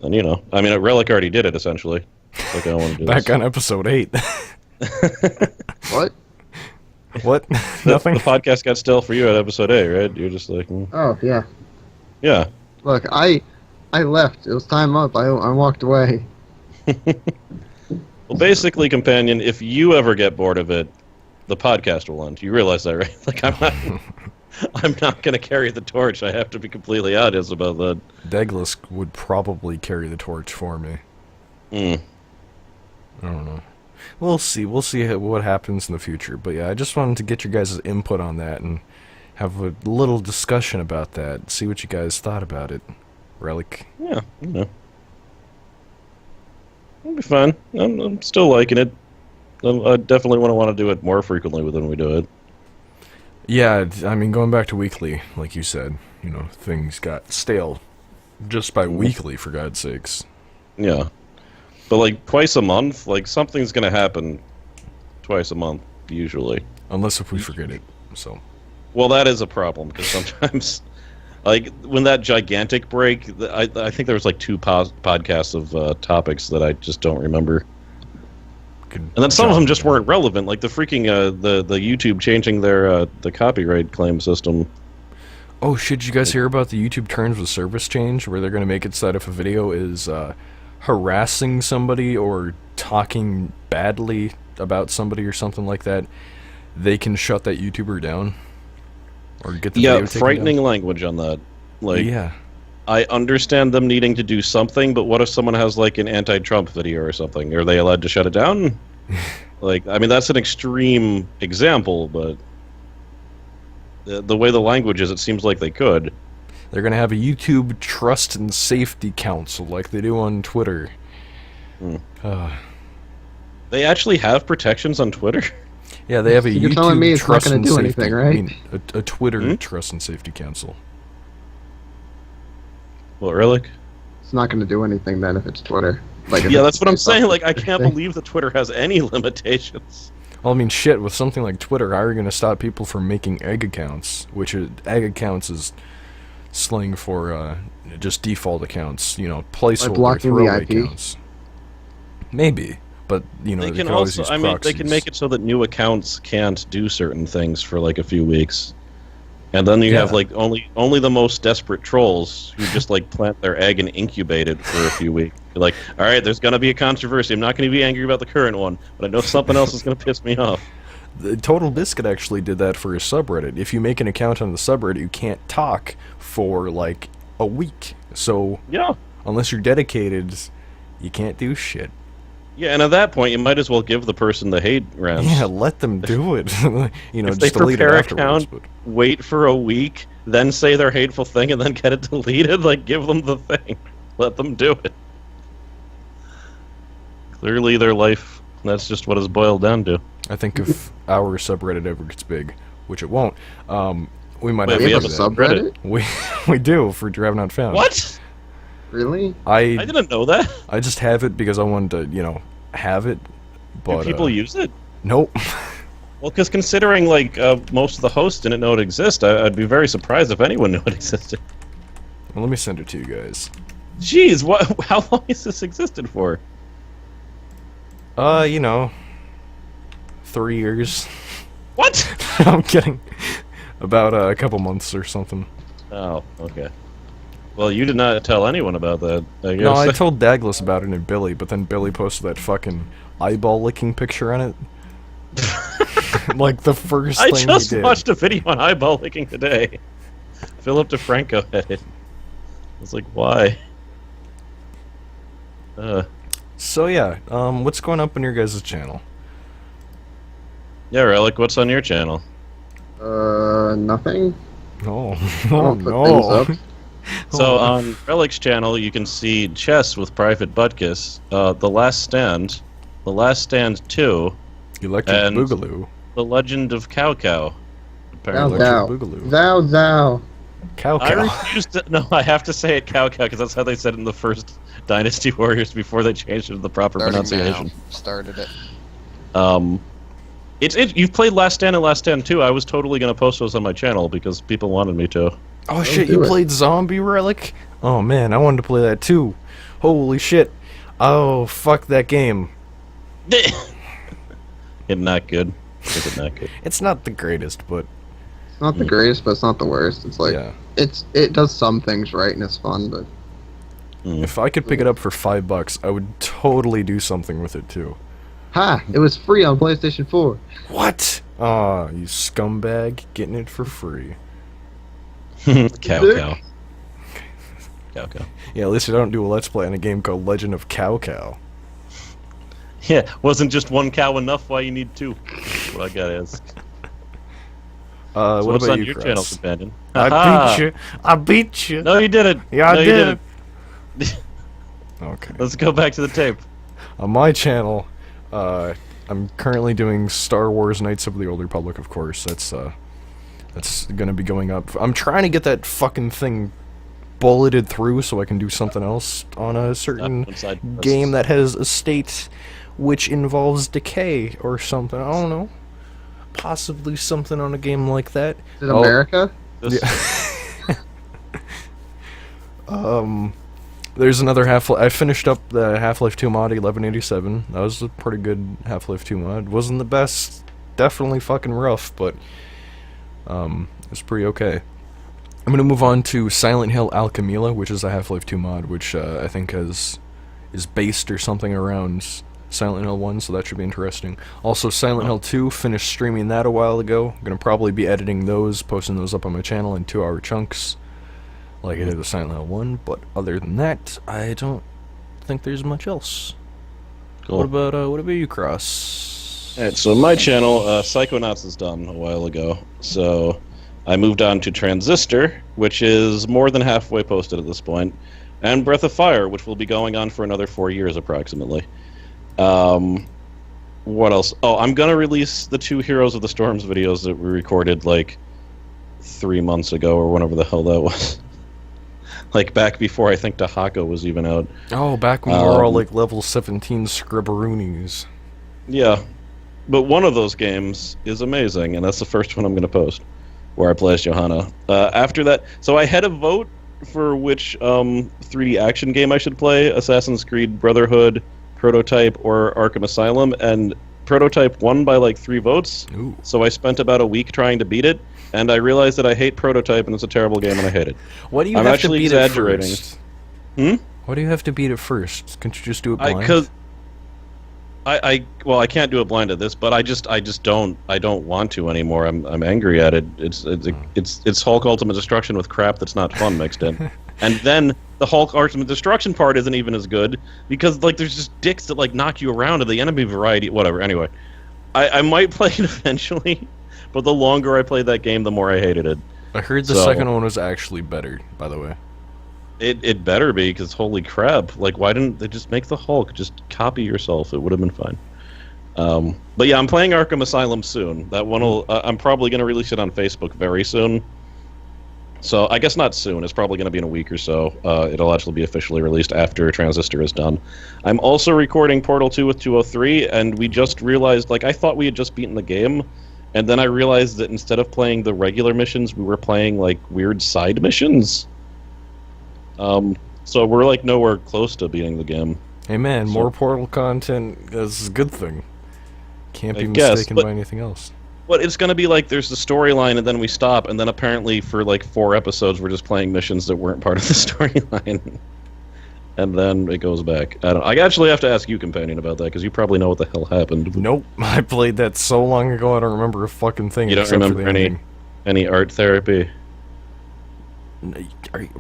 then, you know... I mean, Relic already did it, essentially. Like, I don't want to do Back this. on episode 8. What? What? Nothing? The podcast got stale for you at episode 8, right? You're just like... Oh, yeah. Yeah. Look, I left. It was time up. I walked away. Well, basically, companion, if you ever get bored of it, the podcast will end. You realize that, right? Like, I'm not going to carry the torch. I have to be completely honest about that. Douglas would probably carry the torch for me. I don't know. We'll see. We'll see what happens in the future. But yeah, I just wanted to get your guys' input on that and have a little discussion about that. See what you guys thought about it. Relic. Yeah, you know. It'll be fun. I'm still liking it. I definitely want to do it more frequently than we do it. Yeah, I mean, going back to weekly, like you said, you know, things got stale just by weekly, for God's sakes. Yeah. But, like, twice a month, like, something's going to happen twice a month, usually. Unless if we forget it, so. Well, that is a problem, because sometimes... Like, when that gigantic break, I think there was, like, 2 podcasts of topics that I just don't remember. And then some of them just weren't relevant, like the freaking, the YouTube changing their, the copyright claim system. Oh, shit, did you guys hear about the YouTube terms of service change, where they're going to make it so that if a video is harassing somebody or talking badly about somebody or something like that, they can shut that YouTuber down? Or get the video taken frightening down? language on that. Like, yeah. I understand them needing to do something, but what if someone has, like, an anti-Trump video or something? Are they allowed to shut it down? Like, I mean, that's an extreme example, but the way the language is, it seems like they could. They're going to have a YouTube Trust and Safety Council like they do on Twitter. They actually have protections on Twitter? Yeah, they have a You're YouTube telling me it's not Trust gonna and do Safety. anything, right? I mean, a Twitter Trust and Safety Council. What, Relic? It's not going to do anything then if it's Twitter. Like, Yeah, that's what I'm saying. Like, I can't believe that Twitter has any limitations. Well, I mean, shit, with something like Twitter, how are you going to stop people from making egg accounts? Egg accounts is slang for just default accounts, you know, placeholder blocking the throwaway IP? accounts. Maybe, but, you know, They they can could always also, use I mean, they can proxies. make it so that new accounts can't do certain things for like a few weeks, and then you have Yeah. like only the most desperate trolls who just like plant their egg and incubate it for a few weeks. You're like, all right, there's gonna be a controversy. I'm not gonna be angry about the current one, but I know something else is gonna piss me off. The Total Biscuit actually did that for his subreddit. If you make an account on the subreddit, you can't talk for, like, a week. So, Yeah, unless you're dedicated, you can't do shit. yeah, and at that point, you might as well give the person the hate rants. Yeah, let them do it. You know, If they just delete it prepare afterwards. account, But wait for a week, then say their hateful thing, and then get it deleted. Like, give them the thing. Let them do it. Clearly, their life, that's just what it's boiled down to. I think if our subreddit ever gets big, which it won't, we might Wait, have We we have to a do have that. a subreddit? We do, for Drive Not Found. What? Really? I didn't know that. I just have it because I wanted to, you know, have it, but, Do people use it? nope. Well, because considering, like, most of the hosts didn't know it existed, I'd be very surprised if anyone knew it existed. Well, let me send it to you guys. Jeez, what? How long has this existed for? You know, 3 years. What? I'm kidding. About a couple months or something. Oh, okay. Well, you did not tell anyone about that, I guess. No, I told Douglas about it and Billy, but then Billy posted that fucking eyeball licking picture on it. Like the first I thing just he did. watched a video on eyeball licking today. Philip DeFranco had it. I was like, why? So yeah, what's going up on your guys' channel? Yeah, Relic, what's on your channel? Nothing. Oh, I oh don't put no. things So on Relic's channel, you can see chess with Private Butkus, The Last Stand, The Last Stand 2, Electric and- Boogaloo. The Legend of Cow Cow. Thou, Apparently. thou. Boogaloo. Thou, thou. Cow I Cow. refuse to. No, I have to say it Cow Cow because that's how they said it in the first Dynasty Warriors before they changed it to the proper pronunciation. Started it. You've played Last Stand and Last Stand 2. I was totally gonna post those on my channel because people wanted me to. Oh shit, do you it. played Zombie Relic? Oh man, I wanted to play that too. Holy shit. Oh, fuck that game. It's not good. Is it not good? It's not the greatest, but It's not the greatest, but it's not the worst. It's like yeah. it does some things right and it's fun, but If I could pick it up for $5, I would totally do something with it too. ha! It was free on PlayStation 4. What? Aw, you scumbag, getting it for free. Cow Cow. Cow Cow. Yeah, at least I don't do a Let's Play on a game called Legend of Cow Cow. Yeah, wasn't just one cow enough? Why you need two? That's what I gotta ask. So So what what's about on you, your Chris? channel, companion? I Aha! beat you. I beat you. No, you didn't. Yeah, I no, you did. didn't. Okay. Let's go back to the tape. On my channel, I'm currently doing Star Wars Knights of the Old Republic, of course. That's gonna be going up. I'm trying to get that fucking thing bulleted through so I can do something else on a certain Inside game that has a state which involves decay or something. I don't know. Possibly something on a game like that. Is it Oh. America? There's another Half-Life. I finished up the Half-Life 2 mod, 1187. That was a pretty good Half-Life 2 mod. Wasn't the best. Definitely fucking rough, but it was pretty okay. I'm gonna move on to Silent Hill Alchemilla, which is a Half-Life 2 mod, which I think is based or something around Silent Hill 1, so that should be interesting. Also, Silent Hill 2, finished streaming that a while ago. I'm gonna probably be editing those, posting those up on my channel in 2-hour chunks, like I did with Silent Hill 1, but other than that, I don't think there's much else. Cool. What about you, Cross? Alright, so my channel, Psychonauts is done a while ago, so I moved on to Transistor, which is more than halfway posted at this point, and Breath of Fire, which will be going on for another 4 years approximately. What else? Oh, I'm gonna release the 2 Heroes of the Storms videos that we recorded like 3 months ago or whenever the hell that was. Like back before I think Dahako was even out. Oh, back when we were all like level 17 scribberoonies. Yeah. But one of those games is amazing, and that's the first one I'm going to post, where I play as Johanna. After that, so I had a vote for which 3D action game I should play: Assassin's Creed Brotherhood, Prototype, or Arkham Asylum, and Prototype won by like 3 votes. Ooh. So I spent about a week trying to beat it, and I realized that I hate Prototype, and it's a terrible game, and I hate it. Why do you I'm have actually to beat exaggerating. it first? Hmm? Why do you have to beat it first? Can't you just do it blind? Because well, I can't do it blind at this, but I just don't want to anymore. I'm angry at it. It's Hulk Ultimate Destruction with crap that's not fun mixed in, and then the Hulk Ultimate Destruction part isn't even as good because like there's just dicks that like knock you around, and the enemy variety, whatever. Anyway, I might play it eventually, but the longer I played that game, the more I hated it. I heard the second one was actually better, by the way. It better be, because holy crap, like why didn't they just make the Hulk? Just copy yourself, it would have been fine. But yeah, I'm playing Arkham Asylum soon. That one will, I'm probably going to release it on Facebook very soon. So I guess not soon, it's probably going to be in a week or so. It'll actually be officially released after Transistor is done. I'm also recording Portal 2 with 203, and we just realized, like I thought we had just beaten the game, and then I realized that instead of playing the regular missions, we were playing like weird side missions. So we're like nowhere close to beating the game. Hey man, So- more Portal content is a good thing. Can't be I guess, mistaken but- by anything else. But it's going to be like there's the storyline, and then we stop, and then apparently for like 4 episodes we're just playing missions that weren't part of the storyline. And then it goes back. I actually have to ask you, Companion, about that, because you probably know what the hell happened. Nope, I played that so long ago I don't remember a fucking thing. You don't except for remember the ending. any art therapy?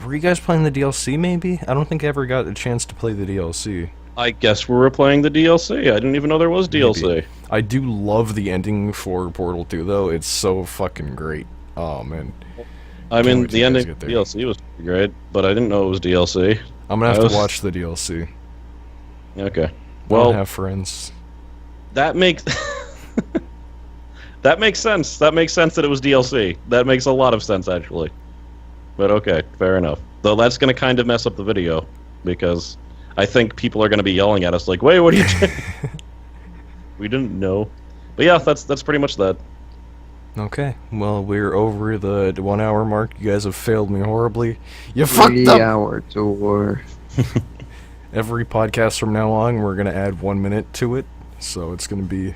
Were you guys playing the DLC maybe? I don't think I ever got a chance to play the DLC. I guess we were playing the DLC. I didn't even know there was DLC. Maybe. I do love the ending for Portal 2 though, it's so fucking great. Oh man. I Can't mean, wait till the you guys ending get of there. DLC was pretty great, but I didn't know it was DLC. I'm gonna have I was- to watch the DLC. Okay. I Well, don't have friends. that makes that makes sense. That makes sense that it was DLC. That makes a lot of sense, actually. But okay, fair enough. Though that's going to kind of mess up the video, because I think people are going to be yelling at us like, "Wait, what are you doing?" We didn't know. But yeah, that's pretty much that. Okay, well we're over the 1 hour mark. You guys have failed me horribly. You fucked up! 3-hour tour. Every podcast from now on, we're gonna add 1 minute to it, so it's gonna be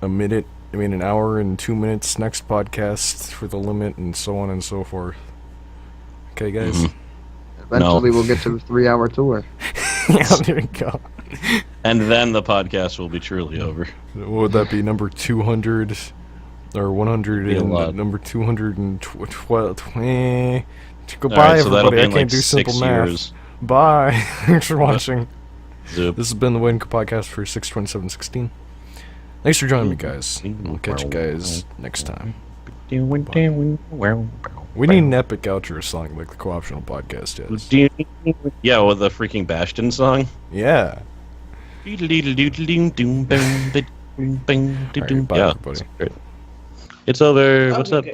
an hour and 2 minutes next podcast for the limit, and so on and so forth. Okay, guys. Eventually, we'll get to the 3-hour tour. Yeah, there we go. And then the podcast will be truly over. What would that be? Number 200 or 100 Be a and lot. number 212. Goodbye, Alright, so that'll everybody. be I in can't like do 6 simple math. years. Bye. Thanks for watching. Zoop. This has been the Winco Podcast for 6/27/16. Thanks for joining me, guys. We'll catch you guys next time. We need an epic outro song like the Co-optional Podcast has. Yeah, with the freaking Bastion song. Yeah. Yeah, Alright, bye, everybody. it's great. It's over. What's up?